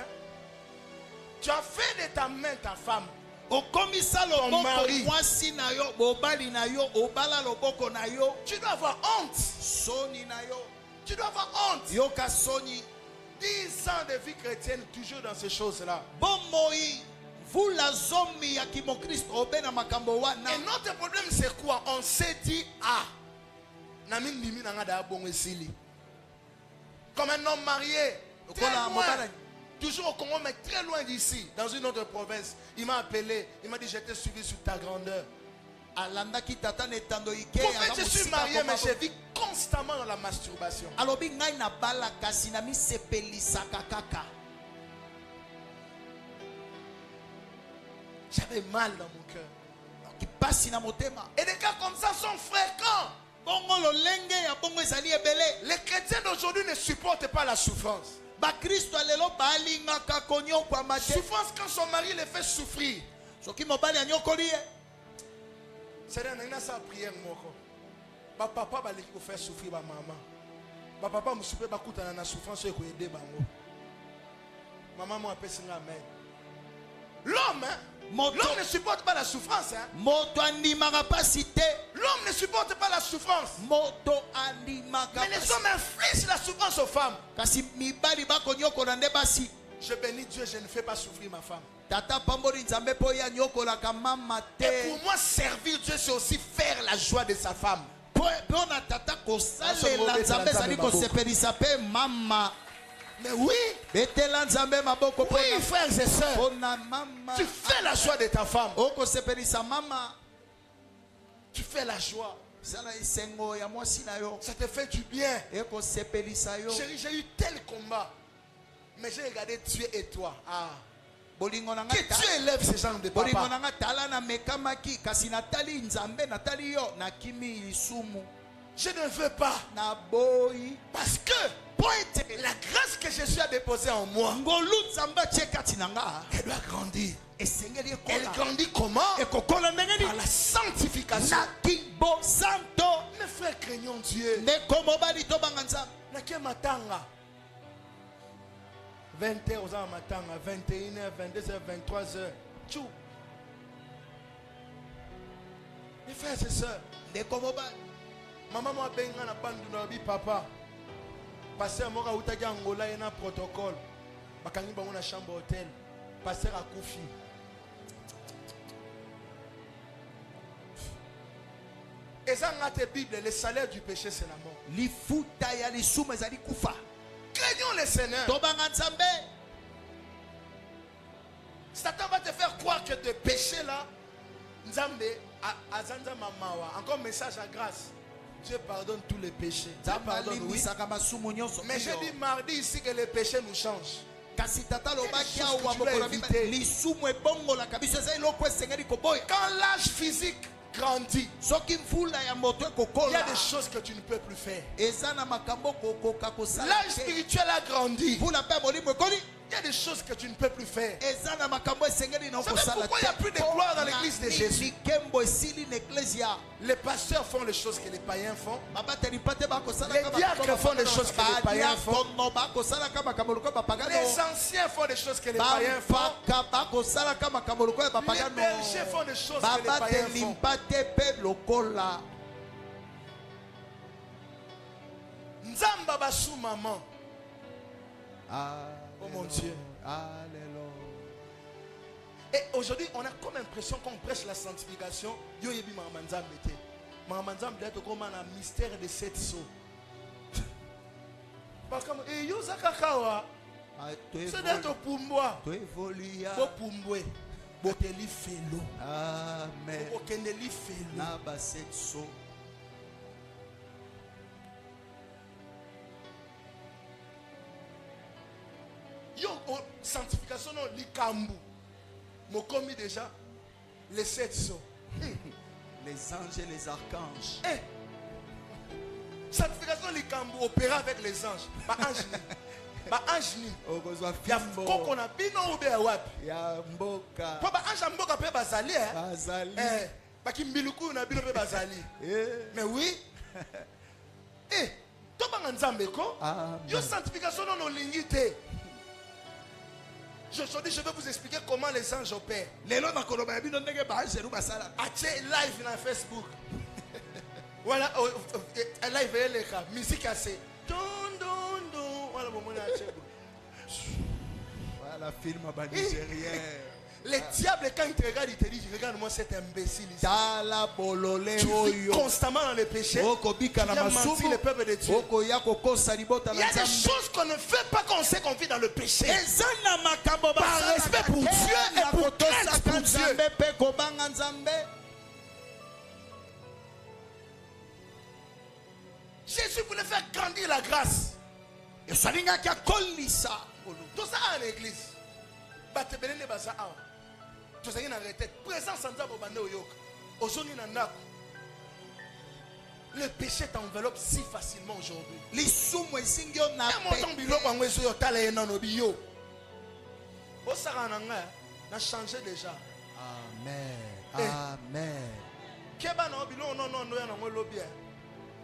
Tu as fait de ta main ta femme. Okomisa loboko mwasi na yo, bobali na yo, obala loboko na yo. Tu dois avoir honte. Soni na yo. Tu dois avoir honte. Yoka soni. 10 ans de vie chrétienne toujours dans ces choses-là. Bomoi. Vous la zombie ya kimo Christ obena makambo wana. Et notre problème c'est quoi? On s'est dit ah. Nami ndimi na ngada bon esili. Comme un homme marié. Très loin. Toujours au Congo, mais très loin d'ici, dans une autre province. Il m'a appelé, il m'a dit je t'ai suivi sur ta grandeur. Prophète, je suis marié, mais je vis constamment dans la masturbation. J'avais mal dans mon cœur. Et des cas comme ça sont fréquents. Les chrétiens d'aujourd'hui ne supportent pas la souffrance. Souffrance quand son mari le fait souffrir. C'est dans sa prière. Papa va le faire souffrir ma maman. Papa me souffre beaucoup dans la souffrance et aider maman m'a appelé amen. L'homme ne supporte pas la souffrance. L'homme ne supporte pas la souffrance. Mais les hommes infligent la souffrance aux femmes. Je bénis Dieu, je ne fais pas souffrir ma femme. Et pour moi, servir Dieu, c'est aussi faire la joie de sa femme. Mais oui, frères et sœurs, tu fais la joie de ta femme. Tu fais la joie. Ça te fait du bien. Chérie, j'ai eu tel combat. Mais j'ai regardé Dieu et toi. Ah. Que Dieu élève ce genre de papa. Je ne veux pas. Parce que la grâce que Jésus a déposée en moi, elle doit grandir. Elle grandit comment? Par la sanctification. Mes frères, craignons Dieu. 20h aux matanga, 21h, 22h, 23h. Tchou. Mes frères et sœurs, maman m'a benga na bandu na bi papa. Pasteur moka utaki Angola ena protocole. Bakangi bango na chambre hôtel. Pasteur akufi. Et ça dans la Bible, le salaire du péché c'est la mort. Craignons le Seigneur. Satan va te faire croire que de péché là, Nzambe azanza mamawa. Encore message à grâce. Dieu pardonne tous les péchés. Dieu pardonne, oui. Mais j'ai dit mardi ici que les péchés nous changent. Quand l'âge physique grandit, il y a des choses que tu ne peux plus faire. L'âge spirituel a grandi. Il y a des choses que tu ne peux plus faire. C'est pourquoi il n'y a plus de gloire dans l'église de Jésus. Les pasteurs font les choses que les païens font. Les diacres font les choses que les païens font. Les anciens font des choses que les païens font. Les bergers font des choses que les païens font. Nzamba basu maman. Oh mon Dieu. Et aujourd'hui, on a comme l'impression qu'on prêche la sanctification. Yo yebi mamanzam bete. Mamanzam doit être comme un mystère de 7 sauts. Parce que yo zakakawa. C'est d'être pumbwa. Bo pumbwe. Bo teli felo. Amen. Bo kendeli felo. Na ba 7 sauts. Yo, sanctification, non, likambu. Mokomi déjà, les 7 sceaux. Les anges et les archanges. Sanctification, likambu, opéra avec les anges. Ba ange ni. Ba ange ni. Ya koko na bino ube wapi. Ya mboka. Po ba ange mboka pe bazali Bazali. Ba kimbiluku na bino pe bazali. Mais oui. Yo sanctification non l'unité. Aujourd'hui, je vais vous expliquer comment les anges opèrent. Acheter live dans Facebook. Voilà, live et les cas, musique assez. Voilà, voilà, film à nigérien. Les diables, quand ils te regardent, ils te disent, regarde-moi cet imbécile ici. Tu vis constamment dans le péché. Tu viens mentir le peuple de Dieu. Il y a des choses qu'on ne fait pas quand on sait qu'on vit dans le péché. Par respect pour Dieu et pour crainte pour Dieu. Jésus voulait faire grandir la grâce. Tout ça en l'église. Le péché t'enveloppe si facilement aujourd'hui. On a changé déjà. Amen. Amen.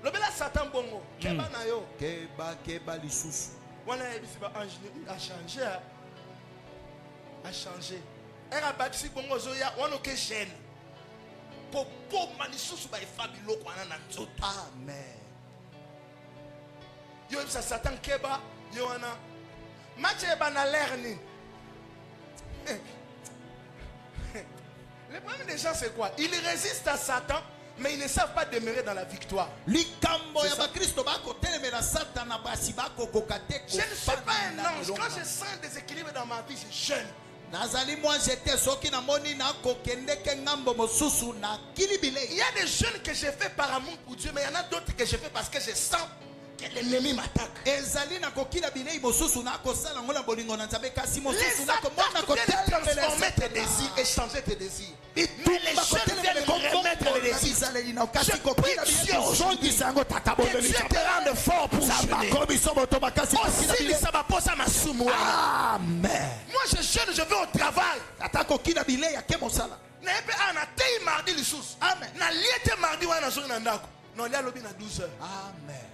Lobela Satan bongo. Keba na yo. Keba lisusu. Wana ebisiba ange a changé. A changé. Era batisi bongo zoya wana ke chaîne. Popo malisusu ba efabilo kwana na nzoto. Amen. Yo ebisa Satan keba yo wana. Matche ba na lerni. Le problème des gens c'est quoi? Ils résistent à Satan. Mais ils ne savent pas demeurer dans la victoire. Je ne suis pas un ange. Quand je sens un déséquilibre dans ma vie, je jeûne. Il y a des jeûnes que je fais par amour pour Dieu, mais il y en a d'autres que je fais parce que je sens que l'ennemi m'attaque. Les attaques viennent transformer tes désirs et changer tes désirs. Mais les jeunes viennent remettre les désirs. Je prie Dieu aujourd'hui que Dieu te rende fort pour jeûner. Aussi, ça va poser ma soumoua. Amen. Moi je jeûne, je vais au travail. Mardi les sous. Amen. Na liete mardi wana zo na ndako. Non lia lobi na 12 heures. Amen.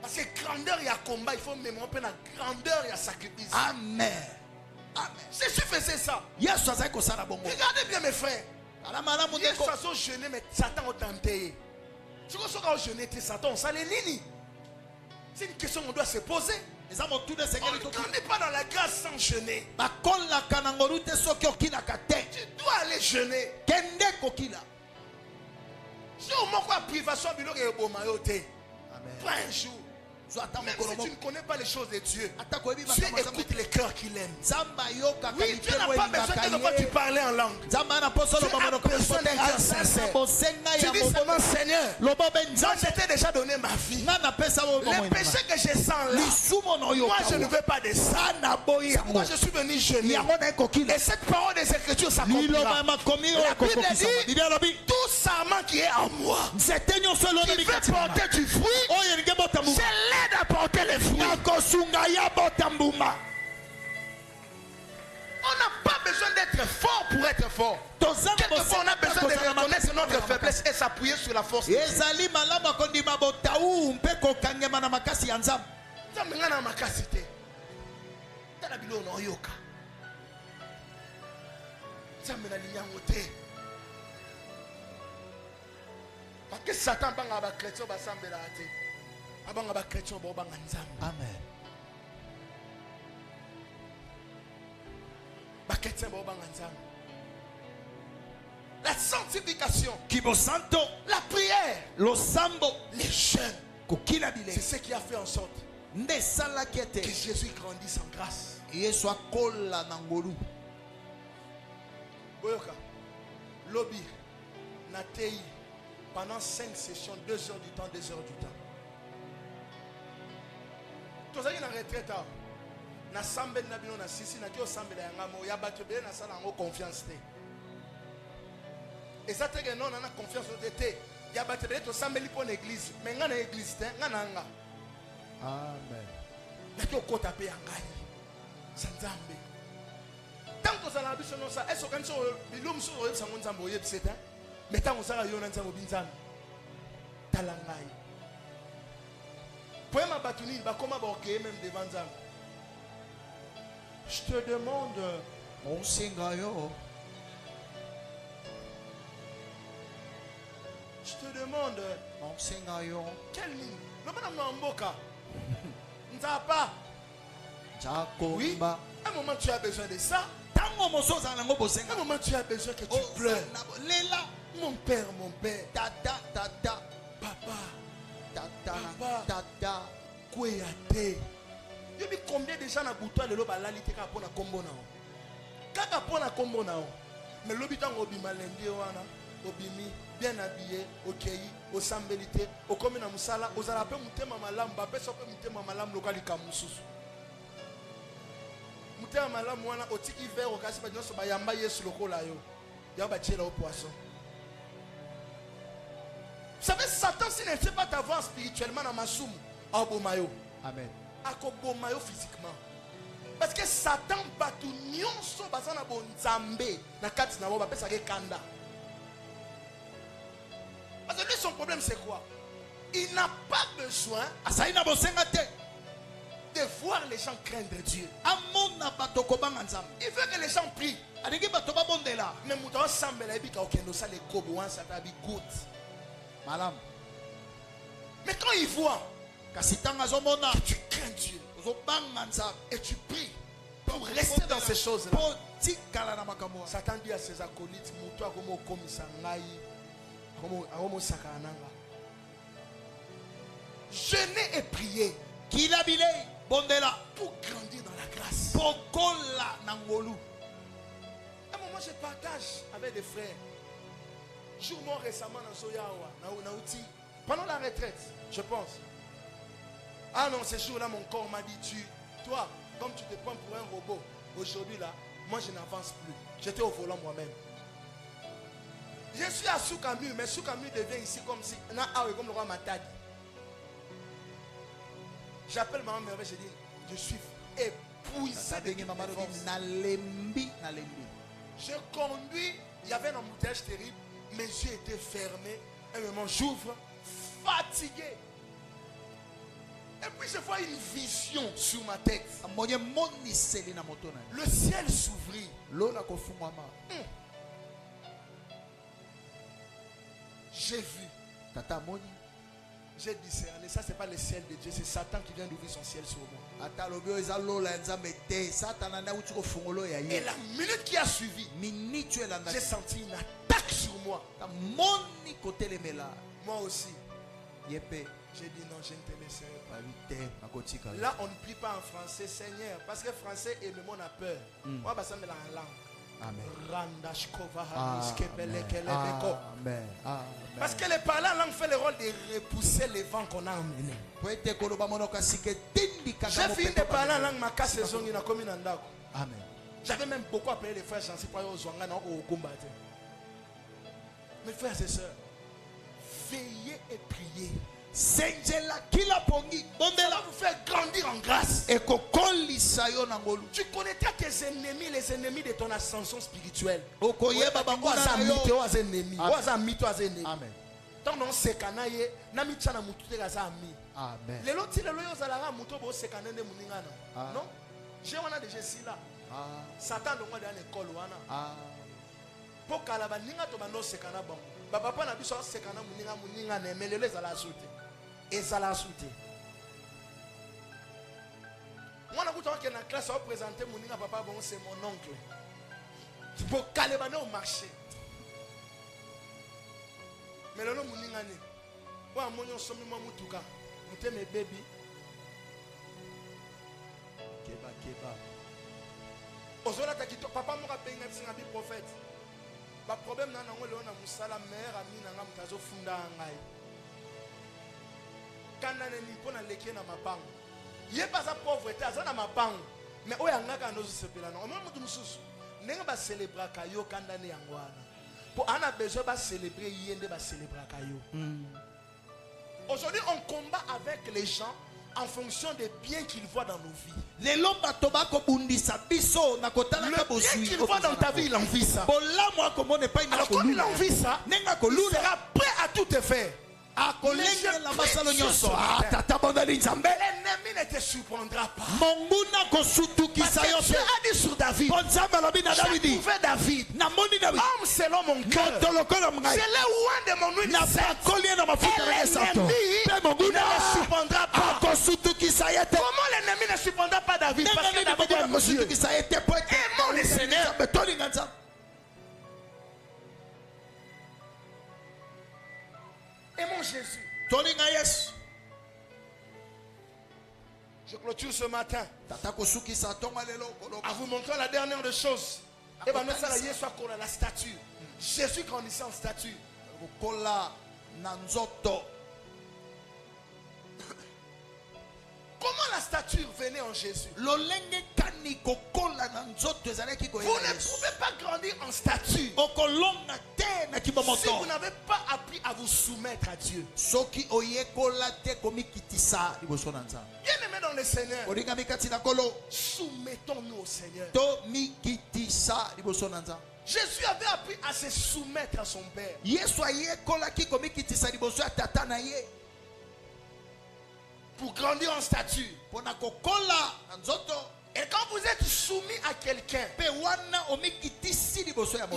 Parce que grandeur il y a combat, il faut mémoire la grandeur il y a sacrifice. Amen. Amen. Jésus faisait ça. Regardez bien mes frères. Hier façon jeûner mais Satan a tenté. Tu vois ce qu'on jeûner Satan ça les nini. C'est une question qu'on doit se poser. On n'est pas dans la grâce sans jeûner. Tu dois aller jeûner. Si on manque la privation, il y a pas un jour. Même si tu ne connais pas les choses de Dieu, Dieu écoute les cœurs qu'il aime. Oui, Dieu n'a pas besoin que fois tu parles en langue. Dieu a besoin d'un cœur sincère. Tu dis seulement Seigneur, moi je t'ai déjà donné ma vie. Les péchés que je sens là, moi je ne veux pas de ça. Moi je suis venu jeûner. Et cette parole des Écritures s'accomplira. La Bible dit, tout serment qui est en moi, qui veut porter du fruit, c'est d'apporter les fruits. On n'a pas besoin d'être fort pour être fort. Quelquefois on a besoin de reconnaître notre faiblesse et s'appuyer sur la force de Dieu. Parce que Satan banga ba chrétien ba sambela ate. Abanga ba chrétien ba banga nzambe. Amen. Ba chrétien ba banga nzambe. La sanctification, la prière, les jeûnes, c'est ce qui a fait en sorte que Jésus grandisse en grâce. Boyoka, lobby, natei, pendant 5 sessions, 2 heures du temps, 2 heures du temps. Tous les gens qui sont en retraite, na sambe na bino na sisi na kio sambe la ngamo ya bato be na sala ngo confiance te. Et ça te que non on a confiance au tété. Ya bato be to sambe li pour l'église, mais ngana église te ngana nga. Amen. Na kio kota pe ngai. Sanzambe. Tant que ça la biso non ça, est-ce que so bilum so yo sango nzambo yeb seta. Mais tant que ça yo na nzambo binzambe. Talangai. Poema batuni bakoma baoke même devant Nzambe. Je te demande Monsenga yo. Je te demande Monsenga yo. quel ligne? Le bonhomme Namboka. Nzapa. Oui. Jacoba. À un moment tu as besoin de ça. Tango mosoza nango À bosenga. un moment tu as besoin que tu Oh, pleures. Lela. Mon père, Tata. papa, Tata. Papa. Tata. Kweyate. Tu sais combien de gens na boutoir le loba lalité ka pona kombo na o. Kaka pona kombo na o. Mais lobi tango obima lendi wana, obimi bien habillé, okei, au sambelité, au komi na musala, ozala pe mutema malamu, ba pesa pe mutema malamu lokali kamususu. Mutema malamu wana otiki ver okasi ba nyonso ba yamba Yesu lokola yo. Ya ba tiela au poisson. Vous savez, Satan, s'il ne sait pas t'avoir spirituellement dans ma soum, abomayo. Amen. Akobomayo physiquement. Parce que Satan batu nyonso bazana bonzambe na kati na boba pesa ke kanda. Parce que lui, son problème c'est quoi? Il n'a pas besoin Asaina bosenga te. de voir les gens craindre Dieu. Amona batokobanga nzambe. Il veut que les gens prient. Adiki batoba bondela. Mais mouta sambela ebika okendo sa le kobo wan sa tabi good. Malam. Mais quand il voit Kasi tanga zomona. que tu crains Dieu Zobanga nzambe. et tu pries pour rester dans ces choses-là, Tikala na makambo. Satan dit à ses acolytes, Moutou akomo komisa ngai, akomo sakananga. Jeûner et prier Kilabile bondela. pour grandir dans la grâce. Pokola nangolu. À un moment, je partage avec des frères. Jour mort récemment dans Soyawa, Naouti, pendant la retraite, je pense. Ah non, ce jour-là, mon corps m'a dit, toi, comme tu te prends pour un robot, aujourd'hui là, moi je n'avance plus. J'étais au volant moi-même. Je suis à Soukamu, mais Soukamu devient ici comme si, comme le roi Matadi. J'appelle maman merveille, je dis, je suis épuisé de toutes mes forces. Je conduis, il y avait un embouteillage terrible, mes yeux étaient fermés. Un moment, j'ouvre, fatigué. Et puis je vois une vision sur ma tête. Le ciel s'ouvrit. J'ai vu. J'ai discerné. Ça, c'est pas le ciel de Dieu. C'est Satan qui vient d'ouvrir son ciel sur moi. Et la minute qui a suivi, j'ai senti une attaque sur moi. Moi aussi. J'ai dit non, je ne te laisserai pas. Là, on ne prie pas en français, Seigneur. Parce que français et le monde a peur. Moi, ça me l'a en langue. Amen. Amen. Parce que le parler en langue fait le rôle de repousser les vents qu'on a emmenés. J'ai fini de parler en langue, ma casse saison, il a commis un dago. Amen. J'avais même beaucoup appelé les frères, j'en sais pas, au combattre. Mes frères et sœurs, veillez et priez. Ça va vous faire grandir en grâce. Tu connaîtras tes ennemis, les ennemis de ton ascension spirituelle. Amen. Tant non sekanaye na michana mutute kaza ami. Amen. Lelo ti lelo yo zalaka muto bo sekanende muningana. Non? Je wana de Jesila. Satan dongo de l'école wana. Po kala ba ninga to bando sekana bango. Ba papa na biso sekana muninga na mais lelo ezala soute. Ezala soute. Moi na kuta ke na classe au présenter muninga papa bon c'est mon oncle. Po kala ba au marché. Mais là, mon ingane. Wa monyo somi mo mutuka. Muteme baby. Keba. Ozola takito papa mo ka penga tsinga bi prophète. Ba problème na nango le na musala mère ami na nga mutazo funda ngai. Kana ne ni pona leki na mapango. Ye pas sa pauvreté azana mapango. Mais oya ngaka ndozo sepela na. Omo mutu mususu. Nenga ba célébrer kayo kanda ne yangwana. Pour on a besoin de célébrer, de célébrer. Aujourd'hui, on combat avec les gens en fonction des biens qu'ils voient dans nos vies. Le bien qu'il voit dans ta vie, il envie ça. Alors comme il envie ça, il sera prêt à tout te faire. L'ennemi ne te surprendra pas. Parce que Dieu a dit sur David, j'ai trouvé David, homme selon mon cœur. Je l'ai oint de mon huile sainte. Et l'ennemi ne le surprendra pas. Comment l'ennemi ne surprendra pas David? Parce que David est mon Dieu. Aimons le Seigneur. Aimons Jésus. Je clôture ce matin en vous montrant la dernière des choses. Et la statue. Jésus grandissait en statue. Comment la stature venait en Jésus? Vous ne pouvez pas grandir en statue si vous n'avez pas appris à vous soumettre à Dieu. Bien-aimés dans le Seigneur, soumettons-nous au Seigneur. Jésus avait appris à se soumettre à son Père. Pour grandir en stature. Et quand vous êtes soumis à quelqu'un, il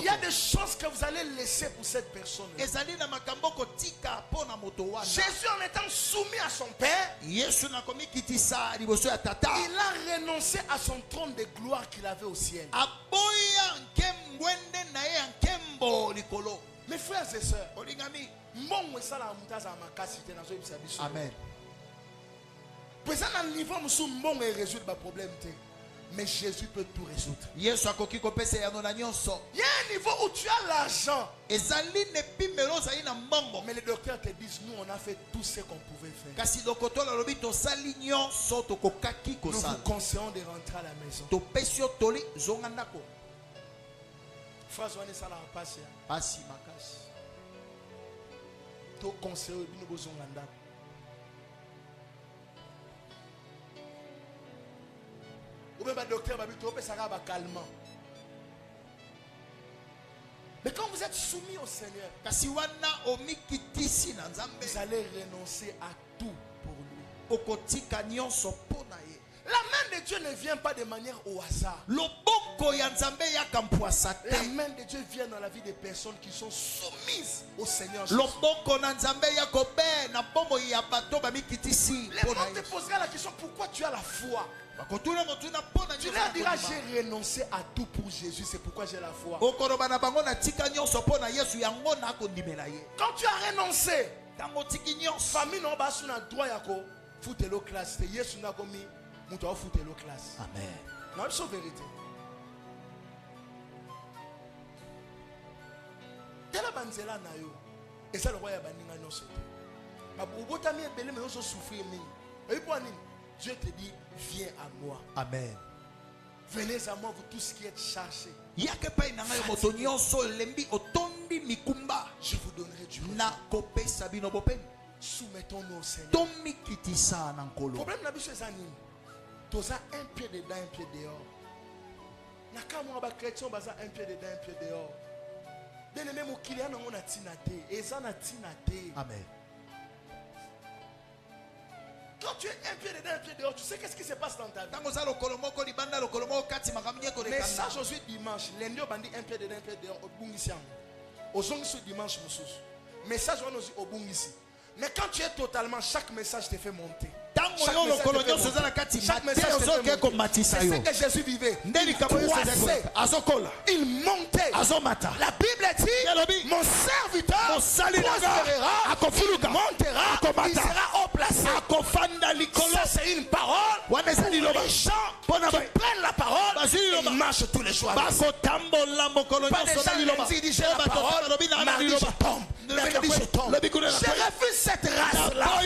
y a des choses que vous allez laisser pour cette personne. Jésus, en étant soumis à son Père, il a renoncé à son trône de gloire qu'il avait au ciel. Mes frères et sœurs, amen. Mais Jésus peut tout résoudre. Il y a un niveau où tu as l'argent, mais les docteurs te disent, nous on a fait tout ce qu'on pouvait faire. Nous vous conseillons de rentrer à la maison. François ne s'en a pas passé. Tout conseil, nous vous en avons. Mais quand vous êtes soumis au Seigneur, vous allez renoncer à tout pour lui. La main de Dieu ne vient pas de manière au hasard. La main de Dieu vient dans la vie des personnes qui sont soumises au Seigneur Jésus. Les gens te poseront la question, pourquoi tu as la foi? Tu leur diras, j'ai renoncé à tout pour Jésus, c'est pourquoi j'ai la foi. Quand tu as renoncé, famille n'a pas droit à foutre l'eau classe. Amen. Non, c'est la vérité. Tela banzela na yo. Et ça le roi ya baninga nyonso. Babotami ebele mais on souffrir mingi. Et pour nini? Dieu te dit, viens à moi. Amen. Venez à moi, vous tous qui êtes chargés. Je vous donnerai du repos. Soumettons-nous au Seigneur. Le problème n'a pas c'est ça. Tu as un pied dedans, un pied dehors. Nakamo ba chrétien baza un pied dedans, un pied dehors. Bien aimé mon client on a tinate et ça na tinate. Amen. Quand tu es un pied dedans, un pied dehors, tu sais qu'est-ce qui se passe dans ta vie. Message aujourd'hui dimanche, lundi on dit un pied dedans, un pied dehors au bungisiam. Aujourd'hui dimanche message on aussi au bungisi. Mais quand tu es totalement, chaque message te fait monter. Chaque message te fait monter. C'est ce que Jésus vivait. Il croissait. Il montait. La Bible dit, mon serviteur prospérera, il montera, il sera haut placé. Ça c'est une parole pour les gens qui prennent la parole et ils marchent tous les jours. Pas des gens qui disent j'ai la parole, mardi je tombe. Mercredi je tombe. Je refuse cette race-là.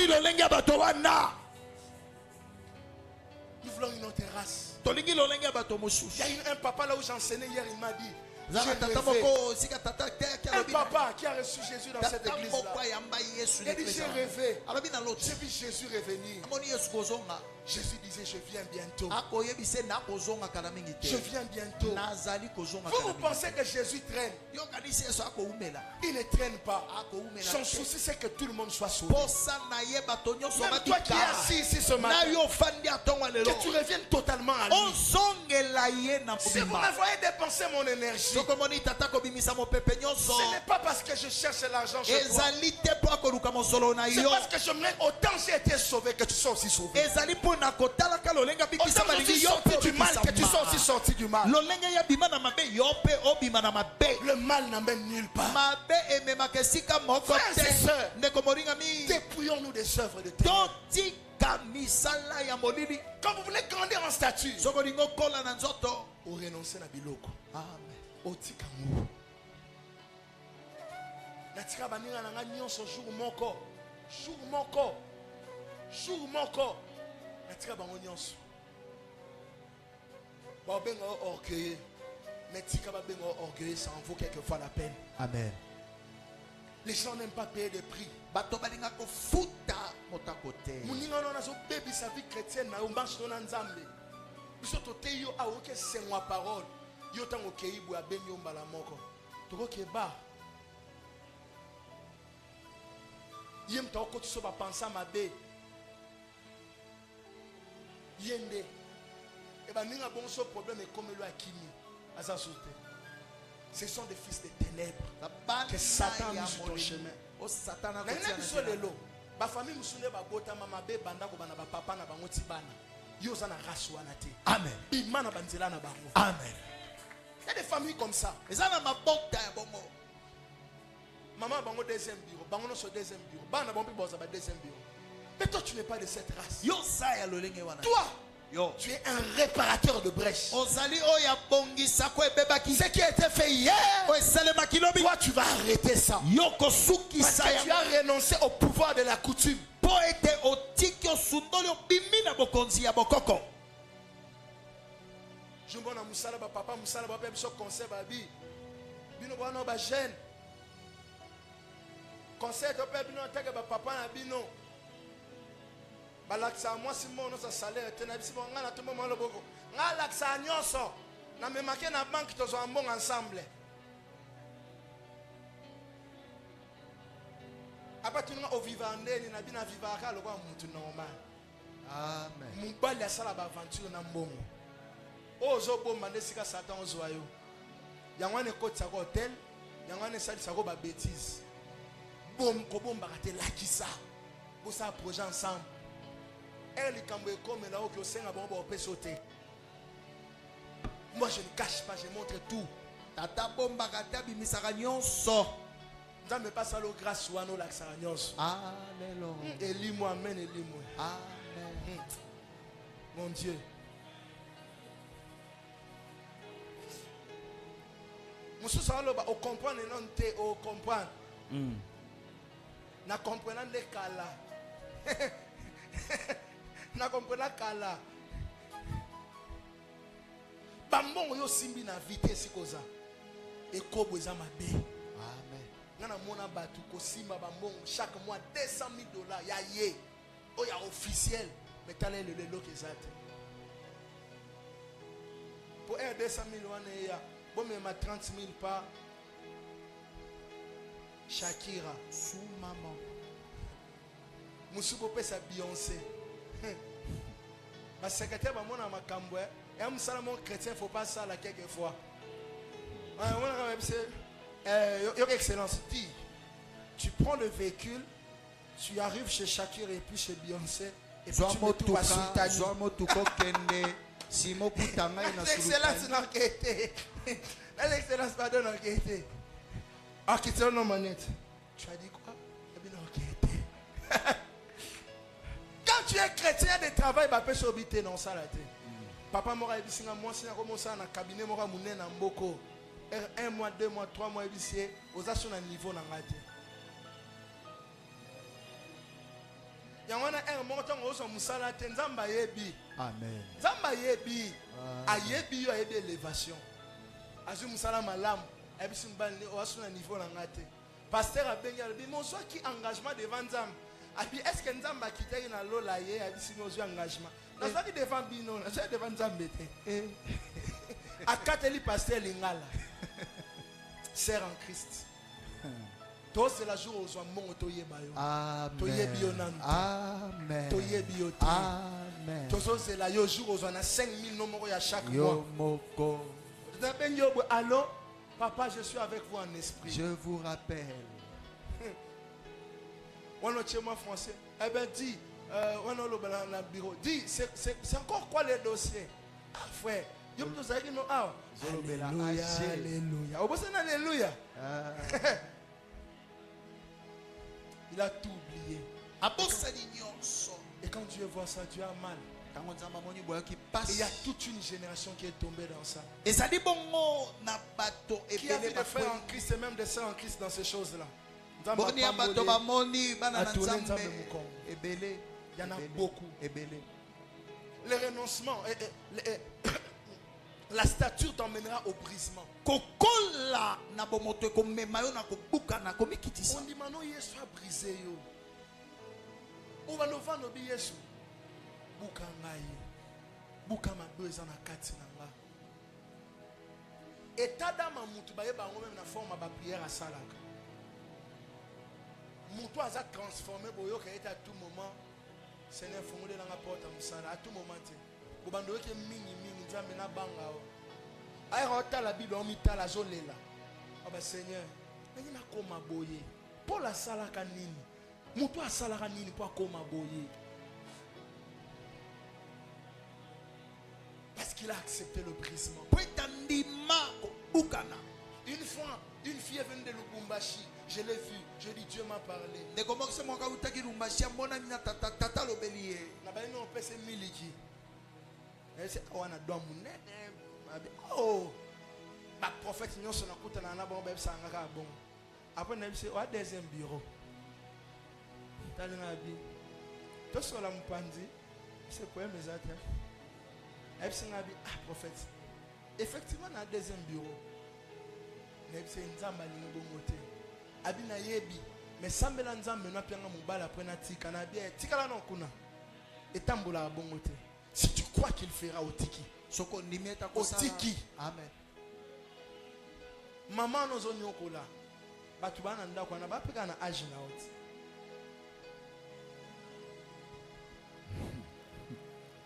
Nous voulons une autre race. Il y a un papa là où j'enseignais hier, il m'a dit, un papa qui a reçu Jésus dans cette église là. Il a dit j'ai rêvé. J'ai vu Jésus revenir. Jésus disait, je viens bientôt. Je viens bientôt. Vous pensez que Jésus traîne? Il ne traîne pas. Son souci, c'est que tout le monde soit sauvé. Même toi qui es assis ici ce matin, que tu reviennes totalement à lui. Si vous me voyez dépenser mon énergie, ce n'est pas parce que je cherche l'argent chez toi. C'est parce que j'aimerais autant j'ai été sauvé que tu sois aussi sauvé. Autant je suis sorti du mal que tu sois aussi sorti du mal. Le mal n'amène nulle part. Frères et sœurs, dépouillons-nous des œuvres de ténèbres. Quand vous voulez grandir en statut, vous renoncez à biloko. Otika mu. Natika baninga nanga nyonso jour moko. Natika bango nyonso. Ba benga orgueilleux. Mais tika ba benga orgueilleux, ça en vaut quelquefois la peine. Amen. Les gens n'aiment pas payer des prix. Muninga nona zo baby sa vie chrétienne na marche na nzambe. Biso to te yo a oke sengwa parole. Yo tango keibu ya benyo mbala moko. Toko keba. Yem ta oko tso ba pensa mabe. Yende. Et ben ninga bonso problème est comme le akimi. Asa soute. Ce sont des fils des ténèbres que Satan a mis sur ton chemin. Oh Satan a ba famille musune ba bota mama be banda ko bana ba papa na bango tibana. Yo za na race wana te. Amen. Bimana banzela na bango. Amen. Il y a des familles comme ça. Ezana mabota ya bongo. Maman bango deuxième bureau, bango no so deuxième bureau. Bana bango boza ba deuxième bureau. Mais toi tu n'es pas de cette race. Yo sa ya lolenge wana. Toi, yo, tu es un réparateur de brèches. Ozali oya bongisa ko ebebaki. Ce qui a été fait hier, toi tu vas arrêter ça. Yoko suki Parce que tu as renoncé au pouvoir de la coutume. Po ete otiki osundoli obimina bokonzi ya bokoko. Jumbo na musala ba papa musala ba biso conseil ba bi. Bino bana ba jeune. Conseil to pe bino teke ba papa na bino. Balaksa moi si mon sa salaire te na bisi bo ngana to mo loboko. Ngalaksa nyonso. Na me marqué na banque to zo ambon ensemble. Après tu n'as au vivant ndeni na bina vivaka lokwa mutu normal. Amen. Mubali asala ba aventure na mbongo. Ozo bomba ndesika Satan ozwa yo. Yangwane kotsa ko hotel, yangwane salisa ko ba bêtise. Bom ko bomba kate lakisa. Bo sa projet ensemble. Elle kambo comme là au senga bomba opesote. Moi je ne cache pas, je montre tout. Tata bomba kata bimisaka nyonso. Nzambe pas salo grâce wano lakisa nyonso. Alléluia. Elimwa amen elimwa. Amen. Mon Dieu. Monsieur Saloba, on comprend et non te, on comprend. Na comprend les kala. Na comprend kala. Bambon yo simbi na vitesse koza. Et kobo eza mabe. Amen. Nana mona batu ko simba bambon chaque mois $200,000 ya ye. Oh ya officiel. Mais t'allais le lelo kezate. Pour 200,000 wane ya. Bon, mais ma 30,000 par Shakira. Sous maman. Moussou Popé, c'est Beyoncé. Ma secrétaire va m'en ma camboué. Et un salamon chrétien, il ne faut pas ça là quelquefois. Excellence, dis. Tu prends le véhicule, tu arrives chez Shakira et puis chez Beyoncé. Et puis tu mets tout à Sultani. Simo Boutanga et l'excellence n'a qu'était. L'excellence pardon n'a qu'était. Ah, qui t'a non manette. Tu as dit quoi? Quand tu es chrétien de travail, bah peut s'obiter non ça là. Papa m'a dit singa moi singa comme ça na cabinet m'a mouné na mboko. 1 mois, 2 mois, 3 mois ici aux actions à niveau na ngate. Yangwana un montant au musala tenzamba yebi. Amen. Zamba yebi. Ayebi yo yebi élévation. Azu musala malam. Ebi simbali o asu na niveau na ngate. Pasteur a bengi albi mon soit qui engagement devant Zam. Est-ce que Nzamba a quitté une lola hier a dit si nous engagement. Nous avons dit devant Bino, nous avons devant Nzamba. À Kateli pasteur Lingala. Sœur en Christ. Toi c'est la jour où on monte toye bayo. Amen. Amen. Toye biote. Amen. Toi c'est la jour où on a 5000 nombres à chaque mois. Yo moko. Allô, papa, je suis avec vous en esprit. Je vous rappelle. On est chez moi français. Eh bien, dis, on est dans le bureau. Dis, c'est encore quoi les dossiers? Ah, frère. Alléluia. Alléluia. Alléluia. Il a tout oublié. Et quand Dieu voit ça, Dieu a mal. Et il y a toute une génération qui est tombée dans ça. Qui a vu des frères en Christ et même des sœurs en Christ dans ces choses-là. Il y en a beaucoup. Le renoncement, la stature t'emmènera au brisement. On dit maintenant Yesu a brisé. On va nous vendre Yesu. Buka ngai. Buka mabezo na kati nanga. État d'âme mutu ba yeba ngo même na forme ba prière à salaka. Mutu aza transformé boyo ka eta à tout moment. Seigneur fongole na porte musala à tout moment te. Bobando ke mingi nzambe na banga o. Ay rota la Bible on mita la zolela. Aba Seigneur, nani na koma boye. Pour la salaka nini? Mutu asalaka nini pour koma boye? Parce qu'il a accepté le brisement. Une fois, une fille est venue de Lubumbashi. Je l'ai vue. Je dis Dieu m'a parlé. Oh, ma prophète n'y a son akuta na bon bébé sangaka bon. Après on a dit au deuxième bureau. Talingabi. Tout sur la mpandi. C'est quoi mes amis? Ah, prophète. Effectivement, dans le deuxième bureau, c'est une zamba lingomote. Abina yebi, mais sambela nzambe na pianga mobala après na tika na bien tika la non kuna. Et tambola bongote. Si tu crois qu'il fera au tiki. Soko nimeta au tiki. Amen. Maman no zo nyokola. Batu bana ndako na bapika na age na oti.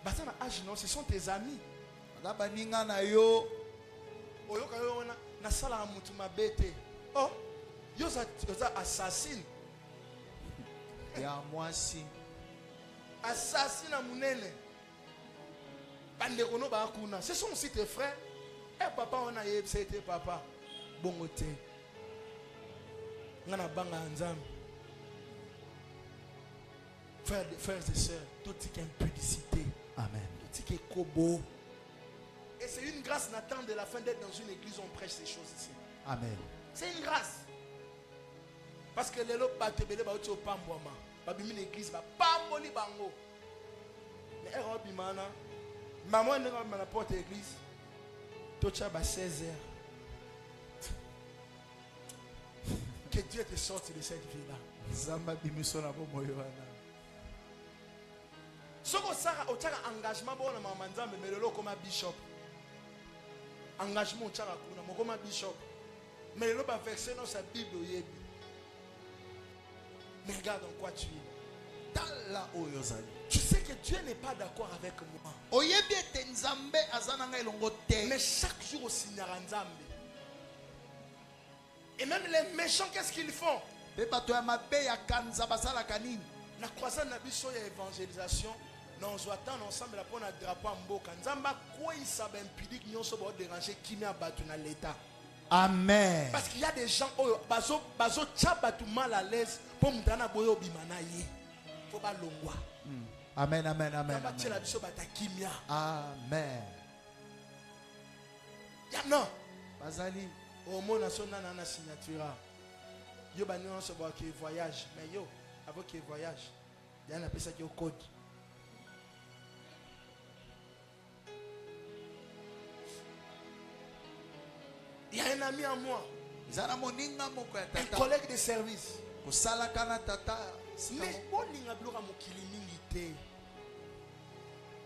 Basana âge non, ce sont tes amis. Oyoka yo na sala mutu mabete. Oh, yoza assassine. Ya moi si. Assassine à munene. Bande kono ba kuna. Ce sont aussi tes frères. Eh papa on a c'était papa. Bongote. Ngana banga nzam. Frères et sœurs, toute impudicité. Amen. Et c'est une grâce, Nathan, de la fin d'être dans une église, on prêche ces choses ici. Amen. C'est une grâce. Parce que les lots battent belé ba au pambouama. Babimi l'église ba pamboli bango. Mais Europe imana. Maman n'est pas la porte l'église. Tocha ba 16h. Que Dieu te sorte de cette vie-là. Zamba bimisona bo moyoana. Soko sara otaka engagement bona mama nzambe melelo comme bishop. Engagement otaka kuna mokoma bishop. Melelo ba verser dans sa Bible yebi. Mais regarde en quoi tu es. Tala oyozali. Tu sais que Dieu n'est pas d'accord avec moi. Oyebi ete nzambe azananga elongo te. Mais chaque jour au signara nzambe. Et même les méchants qu'est-ce qu'ils font? Be bato ya mabe ya kanza basala kanini. Na croisade na biso ya évangélisation. Non, on attend ensemble pour un drapeau en boca. Nzamba quoi il s'abat impudique nous sommes déranger qui m'a battu dans l'état. Amen. Parce qu'il y a des gens bazo tchaba tout mal à l'aise pour me donner boyo bimana ye. Faut pas longwa. Amen amen amen. Amen. Ya non. Bazali. Au monde national na signature. Yo ba nous se voir qui voyage mais yo avant qu'il voyage. Il y a un appel ça qui au code. Il y a un ami à moi, un collègue de service. kosala kana tata. Mais bolinga bloka mokili mingi te.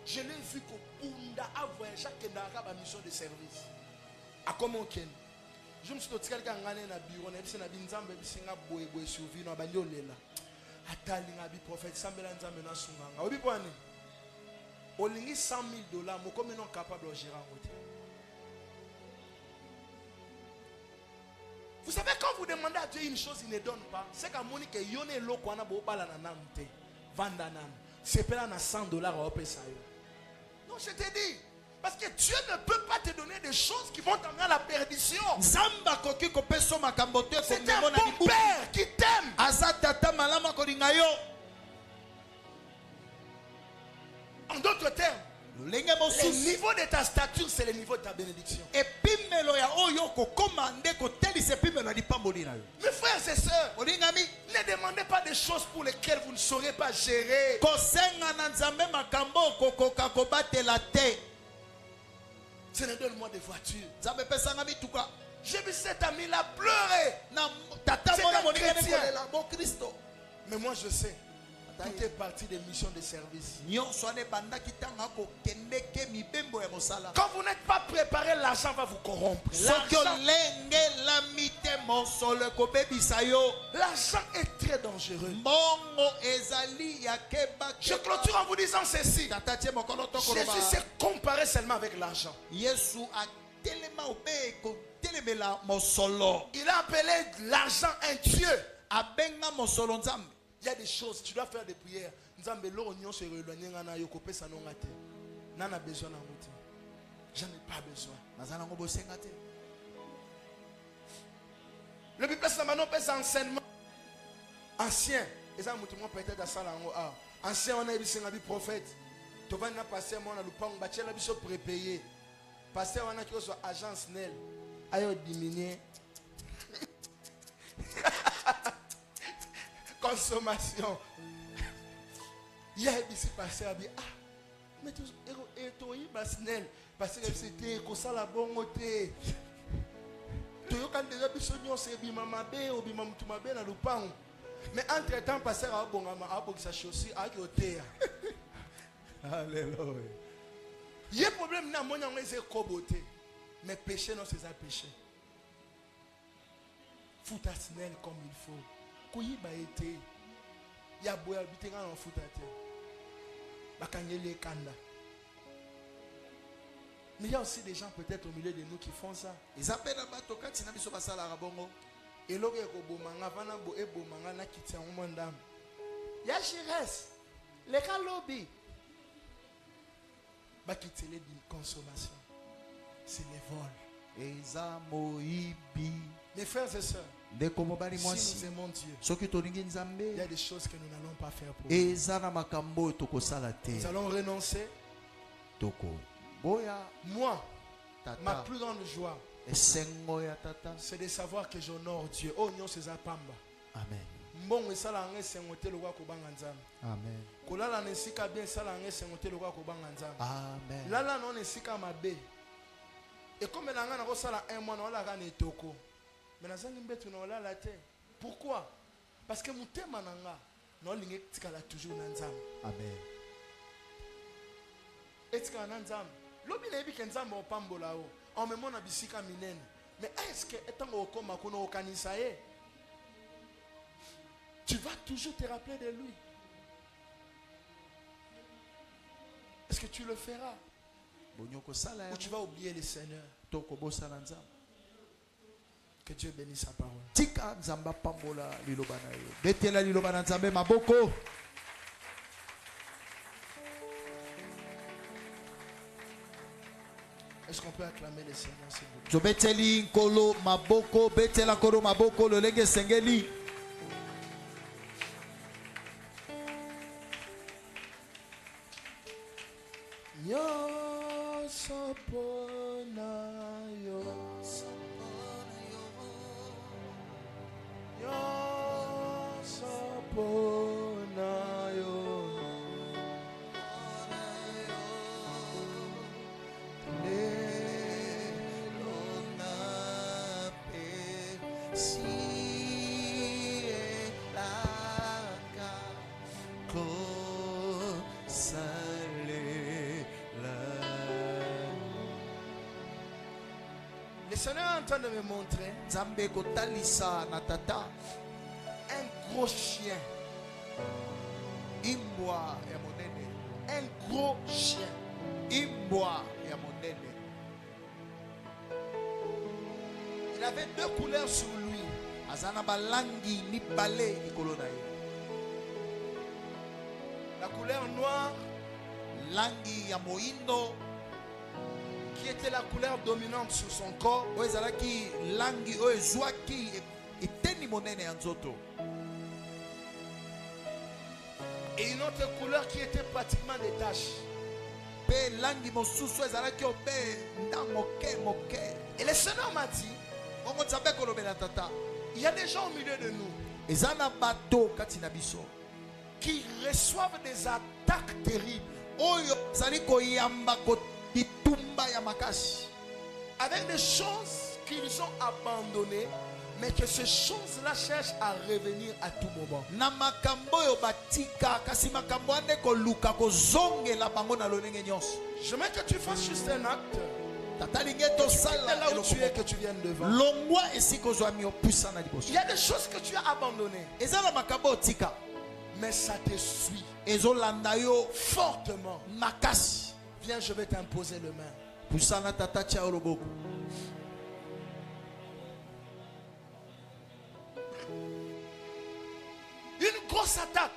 Je l'ai vu qu'au Bunda a voyagé à la mission de service. À comment ken? Je me suis dit quelqu'un gagné na bureau, na bisi na binzambe bisi nga boye boye survie na banyolela. Atali nga bi prophète sambela nzambe na sunganga. Obi pwani. Olingi $100,000, moko menon capable de gérer en côté. Vous savez, quand vous demandez à Dieu une chose, il ne donne pas. C'est qu'à Monique, yone lo kwana bo bala na namte. Vandanam. C'est pas na $100 au pesa. Non, je te dis. Parce que Dieu ne peut pas te donner des choses qui vont t'amener à la perdition. C'est un bon père qui t'aime. En d'autres termes, le niveau de ta stature, c'est le niveau de ta bénédiction. Mes frères et sœurs, ne demandez pas des choses pour lesquelles vous ne saurez pas gérer. Seigneur, donne-moi des voitures. J'ai vu cet ami-là pleurer. C'est un chrétien. Mais moi je sais, tout est parti des missions de service. Quand vous n'êtes pas préparé, l'argent va vous corrompre. L'argent est très dangereux. Je clôture en vous disant ceci. Jésus s'est comparé seulement avec l'argent. Il a appelé l'argent un Dieu. Il y a des choses, tu dois faire des prières. J'en ai pas besoin. Le Bible c'est un enseignement ancien. Et ça, peut-être à ça, ancien, on a eu un prophète. Tu vas passer mon alupang, bâtir la biso prépayé. Passer on a qui soit agence Nel. Ayo diminuer. Consommation. Il y a ici passé à dire, ah, mais tu es Snell. Parce que c'était comme ça la bonne côté. Tu as déjà besoin de se bimamabe ou bimamtumabe na lupang. Mais entre temps, passer à Bongama, à Bogsachi aussi, à Yotea. Alléluia. Il y a un problème dans mon côté. Mais péché, non, c'est un péché. Fouta Snell comme il faut. Kuyiba été. Il y a beau habiter en fouta. Bakangele Kanda. Mais il y a aussi des gens peut-être au milieu de nous qui font ça. Ils appellent à Batoka, tu n'as pas besoin de la rabongo. Et l'autre est au Bomanga, Vana Bo et Bomanga, n'a quitté un monde d'âme. Il y a Chires, les Kalobi. Bakité les consommation. C'est les vols. Mes frères et sœurs, si nous aimons Dieu, il y a des choses que nous n'allons pas faire pour lui. Nous allons renoncer. Moi, ma plus grande joie, c'est de savoir que j'honore Dieu. Oh non, c'est Zapamba. Amen. Bon, et ça l'a engagé, c'est monter le roi Kobanganzam. Amen. Kolala nesika bien, ça l'a engagé, c'est monter le roi Kobanganzam. Amen. Là, non, nesika ma bé. Et comme elle a un mois, on a gagné toko. Mais la zangi mbetu na la terre. Pourquoi? Parce que mon thème mananga, non lingue tikala toujours nanzam. Amen. Et tikala nanzam. Lobi na ebi kenzam o pambola o. On me mona bisika minene. Mais est-ce que étant au koma kono kanisa e? Tu vas toujours te rappeler de lui. Est-ce que tu le feras? Ou tu vas oublier le Seigneur? Que Dieu bénisse sa parole. Est-ce qu'on peut acclamer le Seigneur s'il vous plaît? Yo sopona yo yo sopona yo Le Seigneur est en train de me montrer Nzambe kotalisa na tata un gros chien. imbwa ya monene. Un gros chien. Imbwa ya monene. Il avait deux couleurs sur lui. Azana balangi mibale likolo na ye. La couleur noire, Langi ya moindo qui était la couleur dominante sur son corps, oyo ezalaki langi oyo ezwaki eteni monene ya nzoto. et une autre couleur qui était pratiquement des taches. Pe langi mosusu ezalaki obe nda moke moke. Et le Seigneur m'a dit, Bongo Nzambe kolobela tata il y a des gens au milieu de nous eza na bato kati na biso qui reçoivent des attaques terribles oyo ezali koyamba bitumba ya makasi avec des choses qu'ils ont abandonnées, mais que ces choses-là cherchent à revenir à tout moment. na makambo oyo batika kasi makambo ane koluka kozongela bango na lolenge nyonso. J'aimerais que tu fasses juste un acte. Tata lingi C'est tosala là où tu es que tu viennes devant. longwa esika ozwami opusa na liboso. Il y a des choses que tu as abandonnées, eza na makambo otika mais ça te suit ezolanda yo fortement. makasi. Viens, je vais t'imposer le main. Pusa na tata tia yo loboko. Une grosse attaque,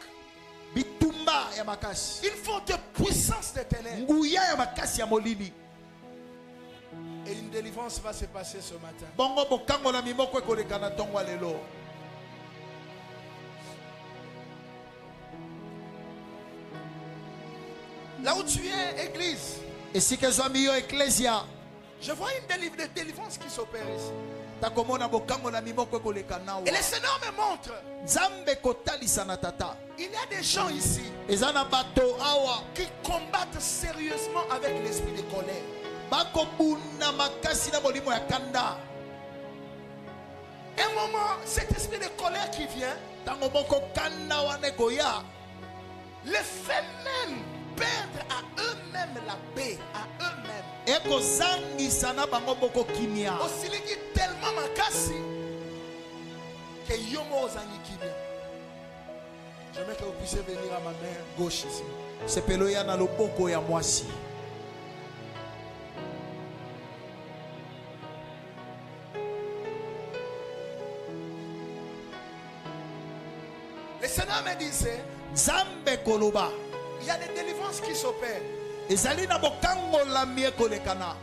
Bitumba ya makasi, une forte puissance des ténèbres. nguya ya makasi ya molili. Et une délivrance va se passer ce matin. Bongo bokango na mimoko ekoleka na tongo ya lelo. Là où tu es, église, Esika ezwami yo eklesia je vois une délivrance qui s'opère ici. takomona bokango na mimoko ekoleka nawa. Et le Seigneur me montre, Nzambe kotalisa na tata il y a des gens ici eza na bato awa qui combattent sérieusement avec l'esprit de colère. bakobunda makasi na molimo ya kanda. Un moment, cet esprit de colère qui vient, Tango moko kanda wana ekoya les fait même perdre à eux-mêmes la paix, à eux-mêmes. ekozangisa na bango moko kimia. Osiliki tellement makasi que yomo ozangi kimia. J'aimerais que vous puissiez venir à ma main gauche ici. sepelo ya na loboko ya mwasi. Le Seigneur me disait, Nzambe koloba il y a des délivrances qui s'opèrent. ezali na bokangolami ekolekana.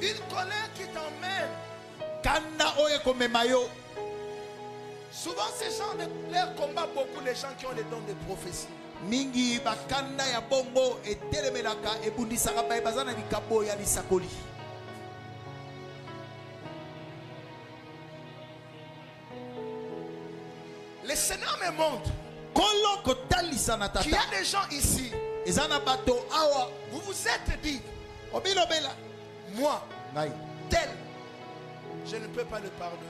Une colère qui t'emmène. Kanda oyo ekomema yo. Souvent, ces gens de colère combattent beaucoup les gens qui ont les dons de prophétie. Mingi bakanda ya bongo etelemelaka ebundisaka baye baza na likabo ya lisakoli. Le Seigneur me montre Kolo kotalisa na qu'il y tata a des gens ici. eza na bato awa Vous vous êtes dit, obilobela moi, ngai tel, je ne peux pas le pardonner.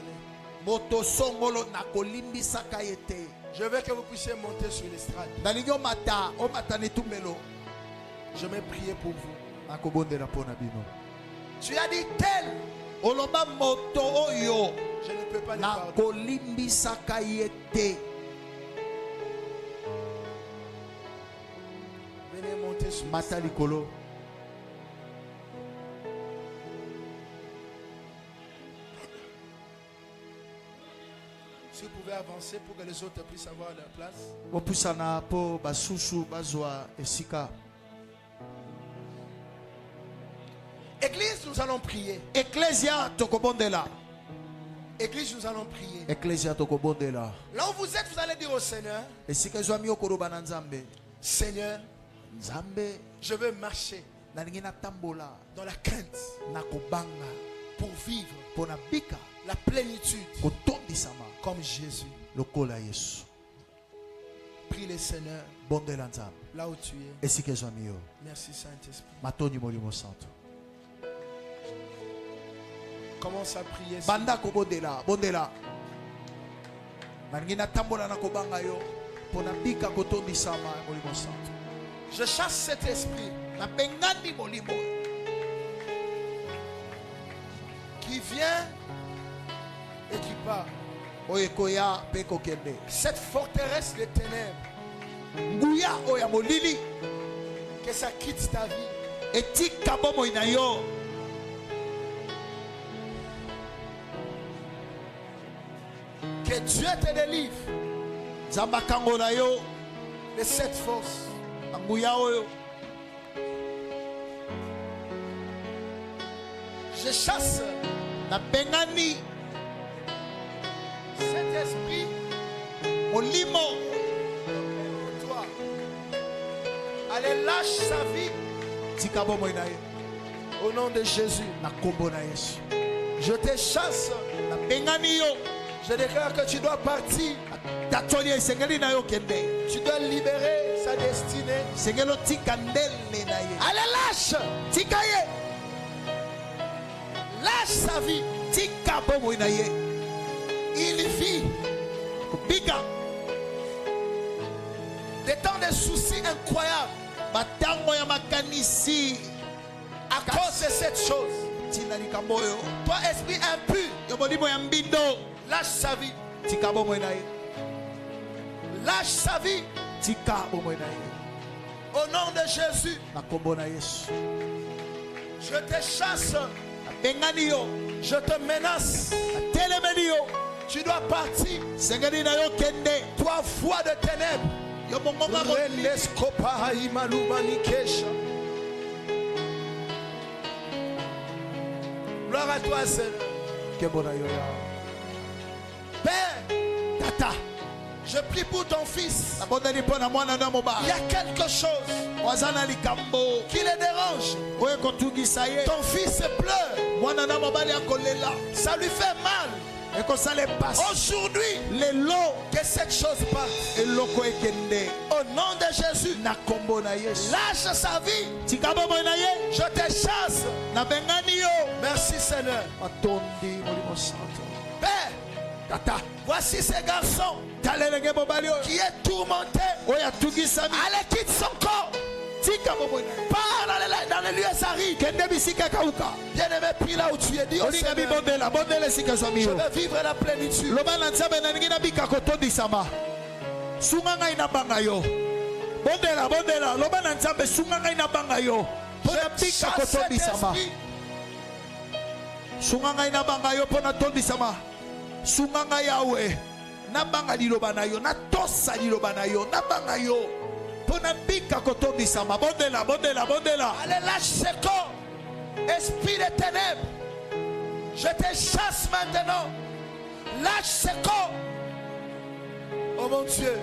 moto songolo nakolimbisaka ye te. Je veux que vous puissiez monter sur l'estrade. nalingi omata na etumbelo Je vais prier pour vous. nakobondela mpo na bino. Tu as dit tel, oloba moto oyo je ne peux pas le pardonner. nakolimbisaka ye te. Venez monter sur mata l'estrade. likolo. Si vous pouvez avancer pour que les autres puissent avoir leur place. bopusana mpo basusu bazwa esika. Église, nous allons prier. Eklesia tokobondela. Église, nous allons prier. Eklesia tokobondela. Là où vous êtes, vous allez dire au Seigneur, esika ezwami yo koloba na Nzambe. Seigneur, Nzambe je veux marcher nalingi natambola dans la crainte nakobanga pour vivre mpo na bika la plénitude kotondisama comme Jésus. lokola Yesu. Prie le Seigneur Bondela Nzambe là où tu es. esika ezwami yo. Merci Saint-Esprit. Matoni molimo santo. Commence à prier. Banda ko bondela, bondela. Nangina tambola na kobanga yo. Pona bika kotondi sama molimo santo. Je chasse cet esprit Na bengandi molimo qui vient et qui part. oyekoya peko kende. Cette forteresse des ténèbres, Nguya oya molili que ça quitte ta vie. etika bomo ina yo. Que Dieu te délivre Zamba kangola yo de cette force. nguya oyo. Je chasse Na bengani cet esprit molimo de toi. Allez, lâche sa vie tika bomo ina yo. au nom de Jésus. Na kombo na Yesu. Je te chasse. Na bengani yo. Je déclare que tu dois partir. Tatoli esengeli na yo kende. Tu dois libérer sa destinée. Sengelo tika ndele na ye. Allez, lâche. Tika ye. Lâche sa vie. Tika bomo ina ye. Il vit Bika des temps de soucis incroyables batango ya makanisi à cause de cette chose. tina likambo oyo. Toi, esprit impur, Yo molimo ya mbindo lâche sa vie. tika bomo ina ye. Lâche sa vie Tika bomo ina ye. au nom de Jésus. Na kombo na Yesu. Je te chasse. Bengani yo. Je te menace. Telemeni yo. Tu dois partir. Sengeli na yo kende. Toi, voix de ténèbres. Yo mongonga mo. Relescopaï maloumanikesha. Gloire à toi, Seigneur. Kembo na yo ya. Père, Tata. je prie pour ton fils. Nabondeli mpo na mwana na Il y mobali. a quelque chose Waza na likambo. qui le dérange. Oyo kotungisa ye. Ton fils pleure. Mwana na mobali akolela. Ça lui fait mal. Ekosala epasi. Aujourd'hui, Lelo que cette chose parte. eloko ekende. Au nom de Jésus, Na kombo na Yesu. lâche sa vie. Tika bomo na ye. Je te chasse. Na bengani yo. Merci, Seigneur. Matondi molimo santo. Père, Tata. voici ces garçons Talelenge mobali oyo. qui est tourmenté. Oyo atungisami. Allez, quitte son corps. Tika bomo na ye. Pars dans les lieux arides. Kende bisika kauka. Bien-aimé, prie là où tu es. Dis au Olinga Seigneur, bibondela. Bondela esika zwami je yo. veux vivre la plénitude. Loba na nzambe na ningi na bika kotondisama. Sunga ngai na banga yo. Bondela, bondela. Loba na nzambe sunga ngai na banga yo. Pona Je bika chasse cet kotondisama. esprit. Sunga ngai na banga yo pona tondisama. Sunga ngai yawe. Na banga liloba na yo. Na tosa liloba na yo. Na banga yo. Pona bika kotondisama. Bondela, bondela, bondela. Allez, lâche ce corps. Esprit de ténèbres. Je te chasse maintenant. Lâche ce corps. Oh mon Dieu,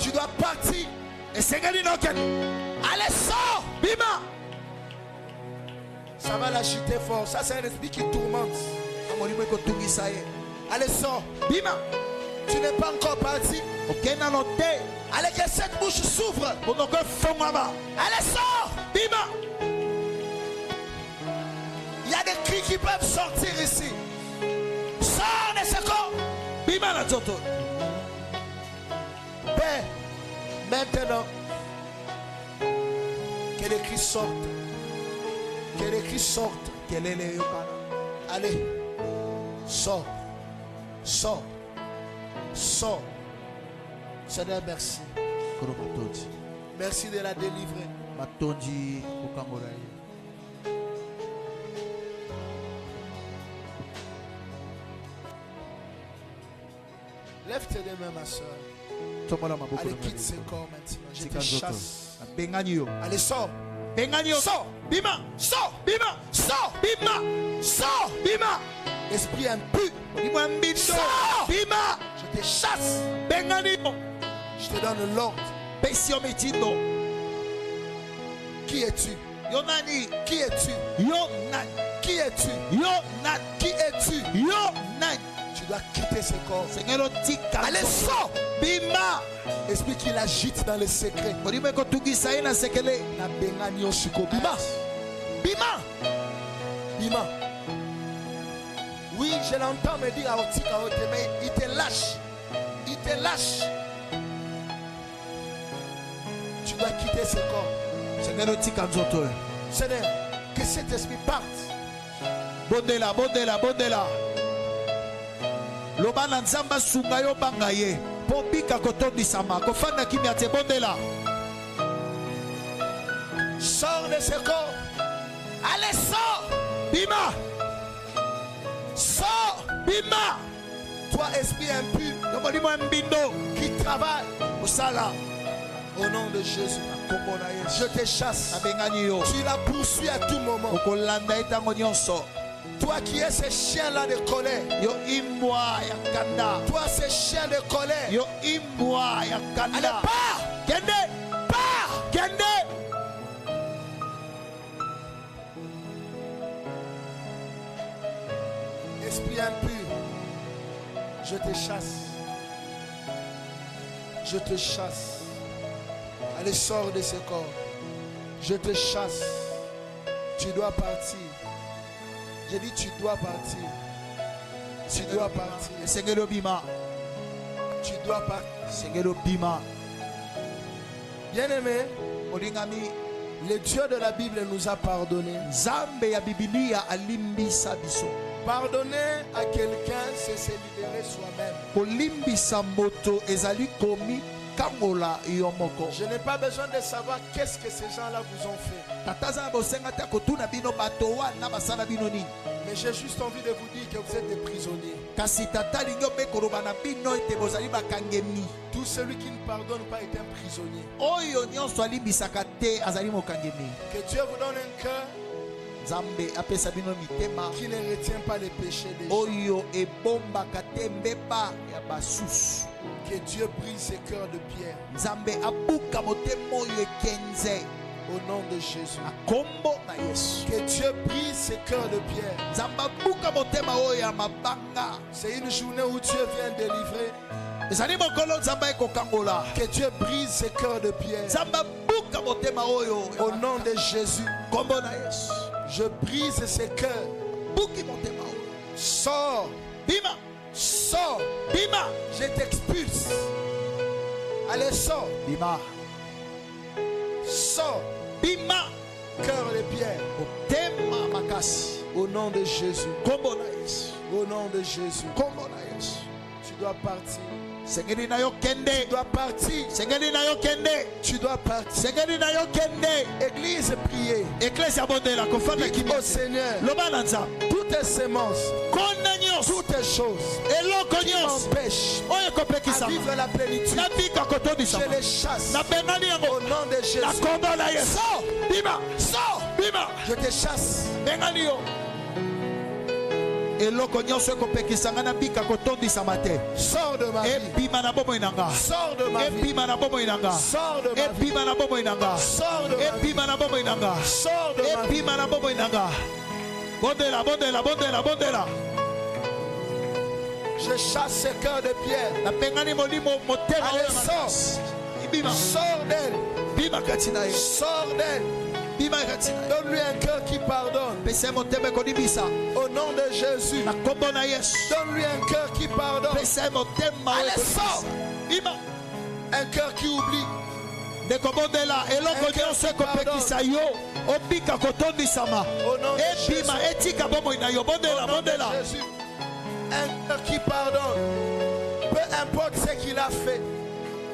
tu dois partir. Esengeli noken. Allez, sors. Bima. Ça va l'agiter fort. Ça, c'est un esprit qui tourmente. Amolimo kotungisa ye. Allez, sors. Bima. Tu n'es pas encore parti. Okena no te. Allez, que cette bouche s'ouvre. Monoko fongama. Allez, sors. Bima. Il y a des cris qui peuvent sortir ici. Sors de ce corps. Bima na zoto. Père, maintenant, que les cris sortent. Que les cris sortent. Kelele yokana. Allez, sors. Sors. Sors. Seigneur, merci. Koro matondi. Merci de la délivrer. Matondi kokangola ye. Lève tes deux mains, ma soeur. Tomola maboko Allez, na quitte ngai. ce corps maintenant. Je Tika te zoto. chasse. Bengani yo. Allez, sors. Bengani yo. Sors. Bima. Sors. Bima. Sors. Bima. Sors. Bima. Esprit impur. Olimo mbindo. Sors. Bima. Je te chasse. Bengani yo. Je te donne l'ordre. Pesi yo mitindo. Qui es-tu? Yo nani. Qui es-tu? Yo nani. Qui es-tu? Yo nani. Qui es-tu? Yo nani. Tu dois quitter ce corps. Sengelo tika. Allez, sors. Bima. Esprit qui l'agite dans le secret. Olimo kotungisa ye na sekele. Na bengani osuko. Bima. Bima. Bima. je l'entends me dire à Otika, mais il te lâche. Il te lâche. Tu dois quitter ce corps. Seigneur, que cet esprit parte. Bondela, bondela, bondela. Lobana nzamba sunga yo banga ye. Po bika kotondisama. Kofanda kimia te bondela. Sors de ce corps. Allez, sors. Bima. Sors. Bima. Toi, esprit impur, qui travaille au sala. Au nom de Jésus, je te chasse. Tu la poursuis à tout moment. Toi qui es ce chien-là de colère. Toi, ce chien de colère. Allez, pars. Pars. Esprit impur, je te chasse. Je te chasse. Allez, sors de ce corps. Je te chasse. Tu dois partir. J'ai dit tu dois partir. Tu dois partir. Tu dois partir. Bien-aimé, le Dieu de la Bible nous a pardonné. Pardonner à quelqu'un, c'est se libérer soi-même. Je n'ai pas besoin de savoir qu'est-ce que ces gens-là vous ont fait. Mais j'ai juste envie de vous dire que vous êtes des prisonniers. Tout celui qui ne pardonne pas est un prisonnier. Que Dieu vous donne un cœur qui ne retient pas les péchés des gens. Que Dieu brise ses cœurs de pierre. Au nom de Jésus. Que Dieu brise ses cœurs de pierre. C'est une journée où Dieu vient délivrer. Que Dieu brise ses cœurs de pierre. Au nom de Jésus. Je brise ses cœurs. Sors. Bima. Sors. Bima. Je t'expulse. Allez, sors. Bima. Sors. Bima. Cœur de pierre. Au nom de Jésus. Au nom de Jésus. Tu dois partir. Tu dois partir. Tu dois partir. Église, priez. Dis au Seigneur, toutes tes semences, toutes tes choses qui m'empêchent à vivre la plénitude, je les chasse au nom de Jésus. Sors. Sors. Je te chasse. Sors de ma vie. Sors de ma vie. Sors de ma vie. Sors de ma vie. Je chasse ce cœur de pierre. Allez, sors. Sors d'elle. Sors d'elle. Donne-lui un cœur qui pardonne. Au nom de Jésus. Donne-lui un cœur qui pardonne. Allez, sors. Un cœur qui oublie. Un cœur qui pardonne. Au nom de Jésus. Un cœur qui pardonne. Peu importe ce qu'il a fait,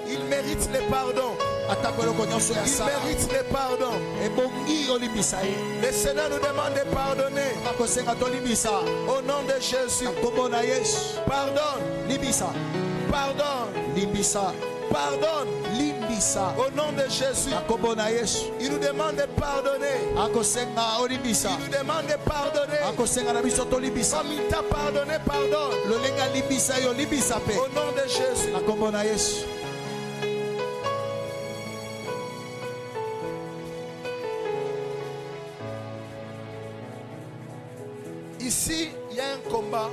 il mérite le pardon. Il mérite le pardon. Le Seigneur nous demande de pardonner. Au nom de Jésus. Pardonne. Pardonne. Pardonne. Au nom de Jésus. Il nous demande de pardonner. Il nous demande de pardonner. Comme il t'a pardonné, pardonne. Au nom de Jésus. Ici, il y a un combat.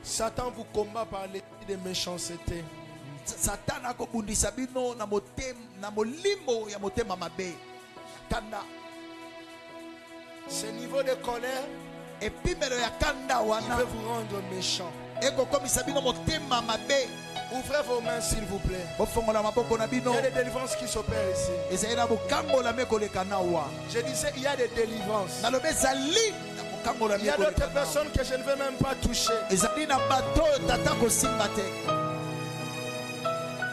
Satan vous combat par l'esprit de méchanceté. Ce niveau de colère Il veut vous rendre méchant. Ouvrez vos mains s'il vous plaît. Il y a des délivrances qui s'opèrent ici. Je disais, il y a des délivrances. Il y a d'autres personnes que je ne veux même pas toucher.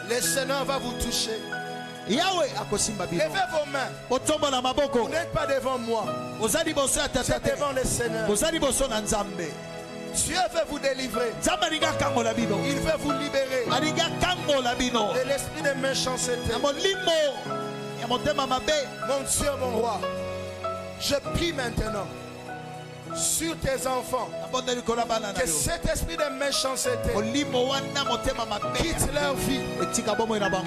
Le Seigneur va vous toucher. Levez vos mains. Vous n'êtes pas devant moi. Vous êtes devant le Seigneur. Dieu veut vous délivrer. Il veut vous libérer de l'esprit de méchanceté. Mon Dieu, mon roi, je prie maintenant sur tes enfants que cet esprit de méchanceté quitte leur vie.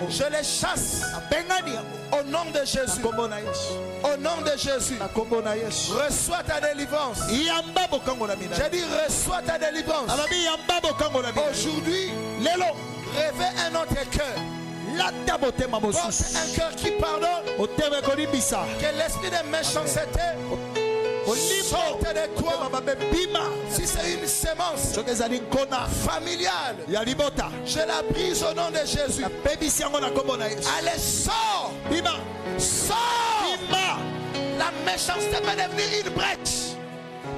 Je les chasse au nom de Jésus. Au nom de Jésus, reçois ta délivrance. J'ai dit reçois ta délivrance. Aujourd'hui, réveille un autre cœur. Porte un cœur qui pardonne. Que l'esprit de méchanceté sorte de toi. Si c'est une sémence familiale, je la brise au nom de Jésus. Allez, sors. Sors. La méchanceté peut devenir une brèche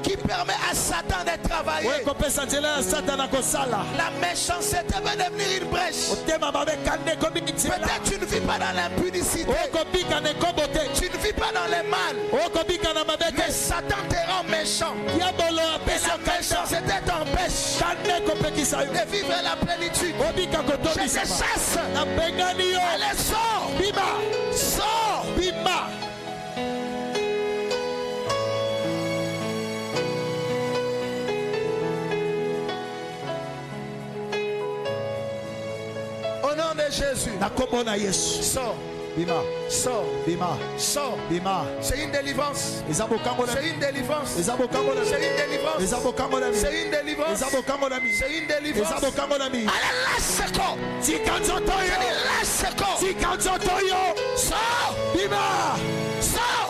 qui permet à Satan de travailler. La méchanceté peut devenir une brèche. Peut-être tu ne vis pas dans l'impudicité. Tu ne vis pas dans le mal. Mais Satan te rend méchant. Et la méchanceté t'empêche de vivre la plénitude. Je te chasse. Allez, sors. Sors. Au nom de Jésus, sors. Sors. Sors. C'est une délivrance. C'est une délivrance. C'est une délivrance. C'est une délivrance. C'est une délivrance. Allez, lâche quoi. Lâche quoi. Sors. Sors.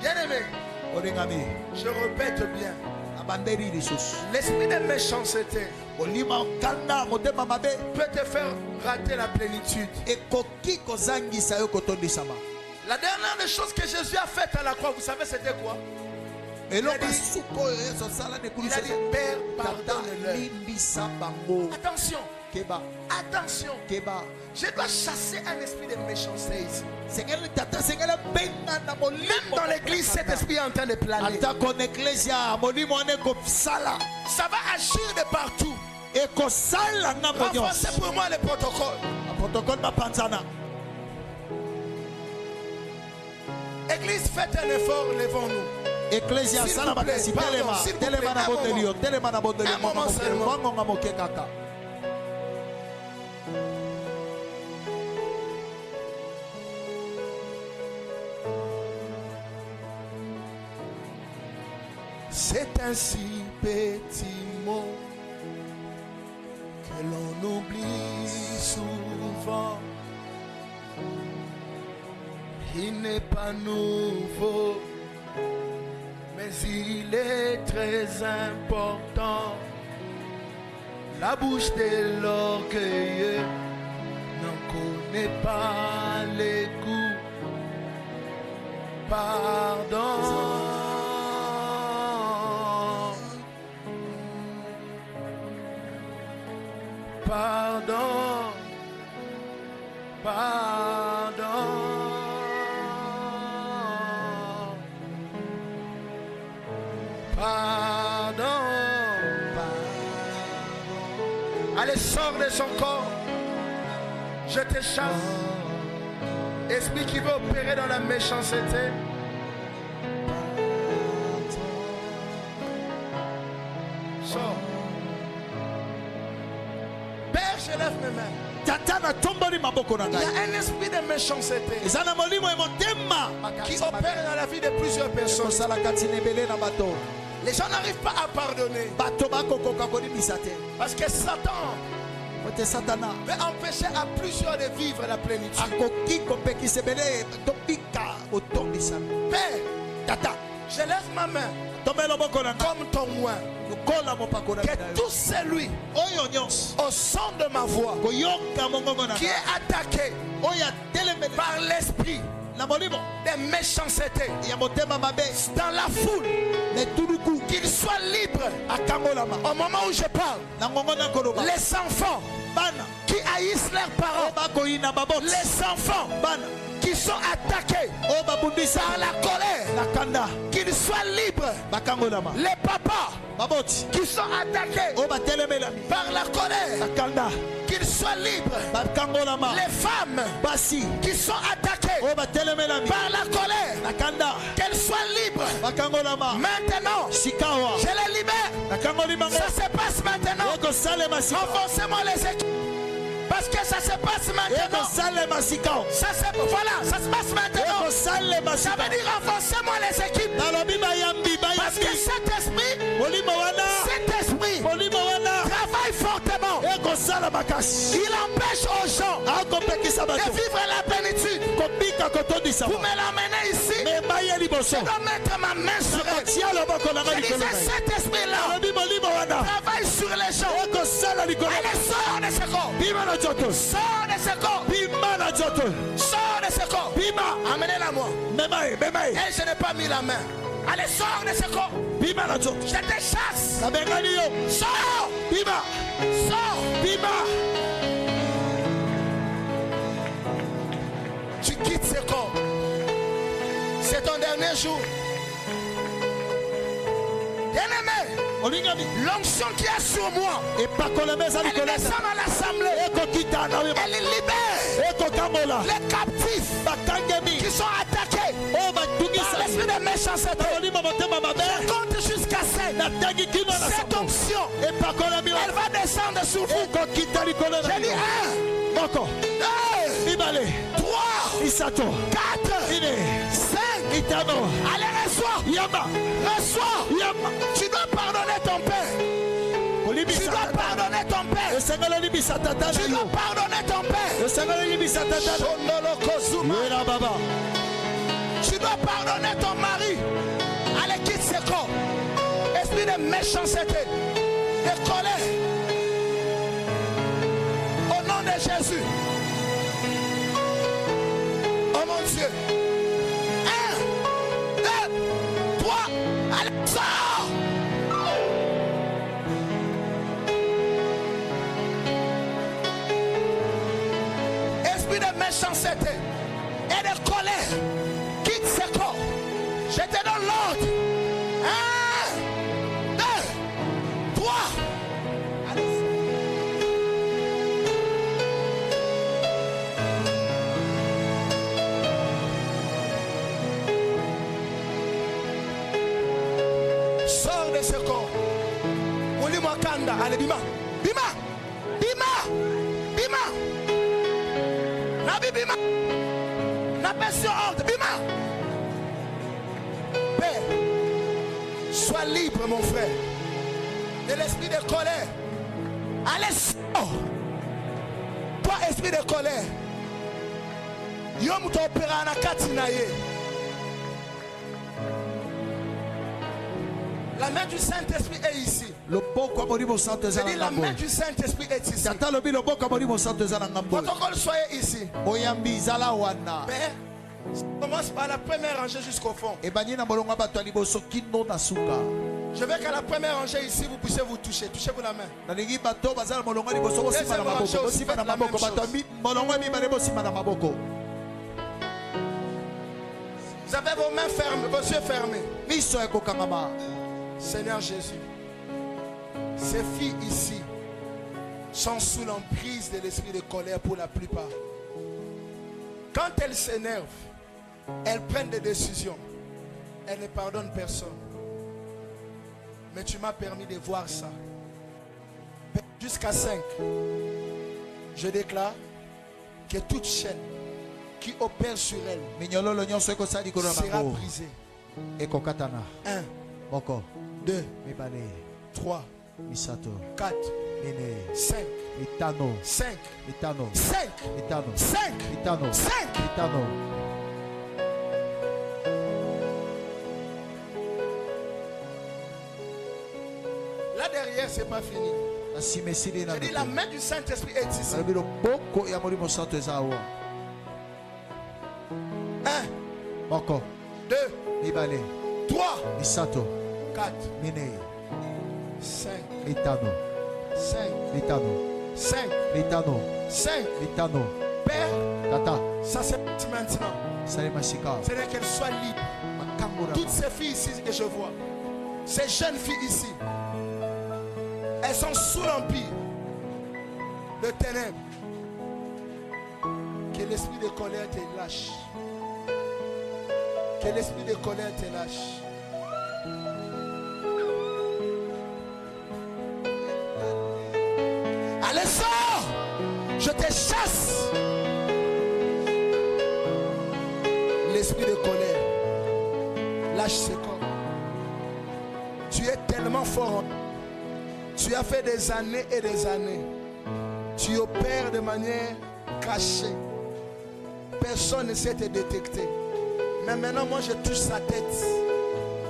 Bien-aimé, je répète bien. L'esprit de méchanceté peut te faire rater la plénitude. La dernière des choses que Jésus a faites à la croix, vous savez c'était quoi? Il a dit, Père, pardonne-leur. Attention. Attention. Je dois chasser un esprit de méchanceté ici. Même dans l'église, cet esprit est en train de planer. Ça va agir de partout. Renforcez pour moi le protocole. Église, faites un effort, levons-nous. Ecclesia sala bakasi telema na bondelio telema na bondelio mama kaka. C'est un si petit mot que l'on oublie souvent. Il n'est pas nouveau, mais il est très important. La bouche de l'orgueilleux n'en connaît pas les goûts. Pardon. Pardon. Allez, sors de son corps. Je te chasse. Esprit qui veut opérer dans la méchanceté. Sors. Père, je lève mes mains. Il y a un esprit de méchanceté qui opère dans la vie de plusieurs personnes. Les gens n'arrivent pas à pardonner parce que Satan peut empêcher à plusieurs de vivre la plénitude. Père, Tata, je lève ma main comme ton oint. Que tout celui au son de ma voix qui est attaqué par l'esprit des méchancetés dans la foule, qu'il soit libre au moment où je parle. Les enfants qui haïssent leurs parents, les enfants qui sont attaqués par la colère, qu'ils soient libres. Les papas qui sont attaqués par la colère, qu'ils soient libres. Les femmes qui sont attaquées par la colère, qu'elles soient libres. Maintenant, je les libère. Ça se passe maintenant. Renforcez-moi les équipes. Parce que ça se passe maintenant. Ça se passe maintenant. Ça veut dire renforcez-moi les équipes. Parce que cet esprit travaille fortement. Il empêche aux gens de vivre la plénitude. Vous me l'emmenez ici. Je dois mettre ma main sur elle. Je disais cet esprit-là travaille sur les gens. Allez, sors de ce corps. Sors de ce corps. Sors de ce corps. Amenez-la moi. Et je n'ai pas mis la main. Allez, sors de ce corps. Je te chasse. Sors. Sors. Tu quittes ce corps. C'est ton dernier jour. Bien-aimé, l'onction qui est sur moi, elle descend dans l'assemblée. Elle libère les captifs qui sont attaqués par l'esprit de méchanceté. Je compte jusqu'à 7. Cette onction, elle va descendre sur vous. J'ai dit 1, 2, 3, 4, 5. Allez, reçois. Tu dois pardonner ton père. Tu dois pardonner ton père. Tu dois pardonner ton père. Tu dois pardonner ton mari. Allez, quitte ce corps. Esprit de méchanceté, de colère. Au nom de Jésus. Oh mon Dieu. 1, 2, 3. Allez, sors. Esprit de méchanceté et de colère, quitte ce corps. Je te donne l'ordre. 1, 2, 3. Allez. Sors de ce corps. Moulimo Kanda. Allez, bima. Bima. La passion ordre. Bima. Père, sois libre, mon frère, de l'esprit de colère. Allez, sors. Toi, esprit de colère. Yom to opéra na katinaye. La main du Saint-Esprit est ici. Je dis la main du Saint-Esprit est ici. Protocole, soyez ici. Père, commence par la première rangée jusqu'au fond. Je veux qu'à la première rangée ici, vous puissiez vous toucher. Touchez-vous la main. Vous avez vos mains fermées, vos yeux fermés. Seigneur Jésus, ces filles ici sont sous l'emprise de l'esprit de colère pour la plupart. Quand elles s'énervent, elles prennent des décisions. Elles ne pardonnent personne. Mais tu m'as permis de voir ça. Jusqu'à 5, je déclare que toute chaîne qui opère sur elle sera brisée. 1, 2, 3, Misato. 4, Mine. 5, Mitano. 5, Mitano. 5, Mitano. 5, Mitano. 5. Mitano. Là derrière, c'est pas fini. Je dis la main du Saint-Esprit est ici. 1, Moko. 2, Mibale. 3, Misato. 4, Mine. 5, Mitano. 5, Mitano. 5, Mitano. 5. Mitano. Père, Tata. ça c'est maintenant. Salemashika. C'est qu'elle soit libre. Toutes ces filles ici que je vois, ces jeunes filles ici, elles sont sous l'empire de ténèbres. Que l'esprit de colère te lâche. Que l'esprit de colère te lâche. Allez, sors! Je te chasse! L'esprit de colère, lâche ce corps. Tu es tellement fort. Tu as fait des années et des années. Tu opères de manière cachée. Personne ne sait te détecter. Mais maintenant, moi, je touche sa tête.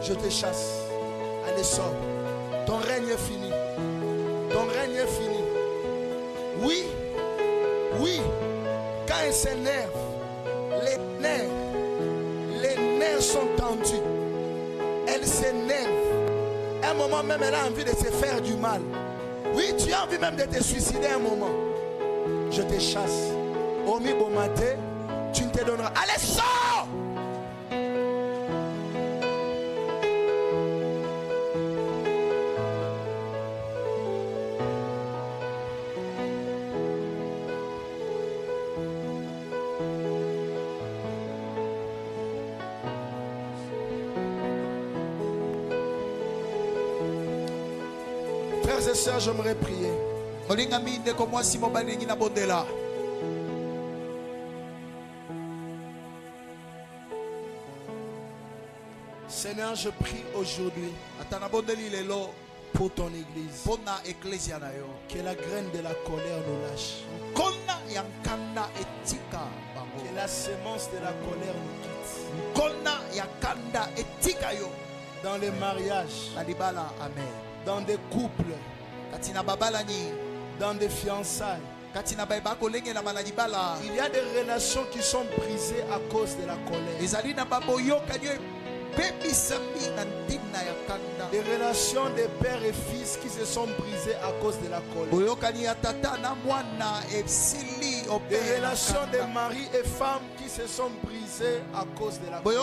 Je te chasse. Allez, sors. Ton règne est fini. Ton règne est fini. Oui, oui. Quand elle s'énerve, les nerfs sont tendus. Elle s'énerve. À un moment même, elle a envie de se faire du mal. Oui, tu as envie même de te suicider un moment. Je te chasse. Omi Bomate, tu ne te donneras. Allez, sors! Frères et sœurs, j'aimerais prier. Seigneur, je prie aujourd'hui pour ton église. Que la graine de la colère nous lâche. Que la semence de la colère nous quitte. Dans les mariages, dans des couples, dans des fiançailles, il y a des relations qui sont brisées à cause de la colère. Des relations de père et fils qui se sont brisées à cause de la colère. Des relations de mari et femme qui se sont brisées à cause de la colère.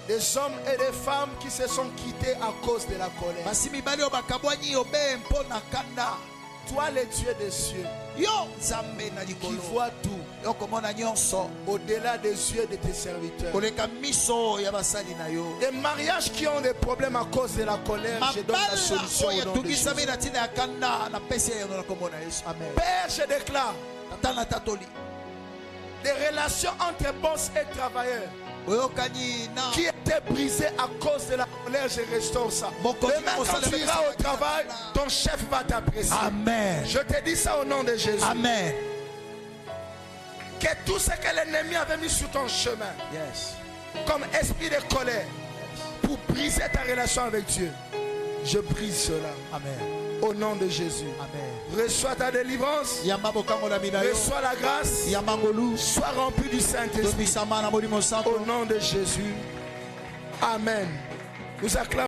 Des hommes et des femmes qui se sont quittés à cause de la colère. Toi, le Dieu des cieux, qui voit tout, au-delà des yeux de tes serviteurs. Des mariages qui ont des problèmes à cause de la colère, je donne la solution au nom de Jésus. Père, je déclare des relations entre boss et travailleurs qui étaient brisées à cause de la colère, je restaure ça. Demain, quand tu iras au travail, ton chef va t'apprécier. Amen. Je te dis ça au nom de Jésus. Amen. Que tout ce que l'ennemi avait mis sur ton chemin, comme esprit de colère, pour briser ta relation avec Dieu, je brise cela. Amen. Au nom de Jésus. Amen. Reçois ta délivrance. Reçois la grâce. Sois rempli du Saint-Esprit. Au nom de Jésus. Amen. Nous acclamons.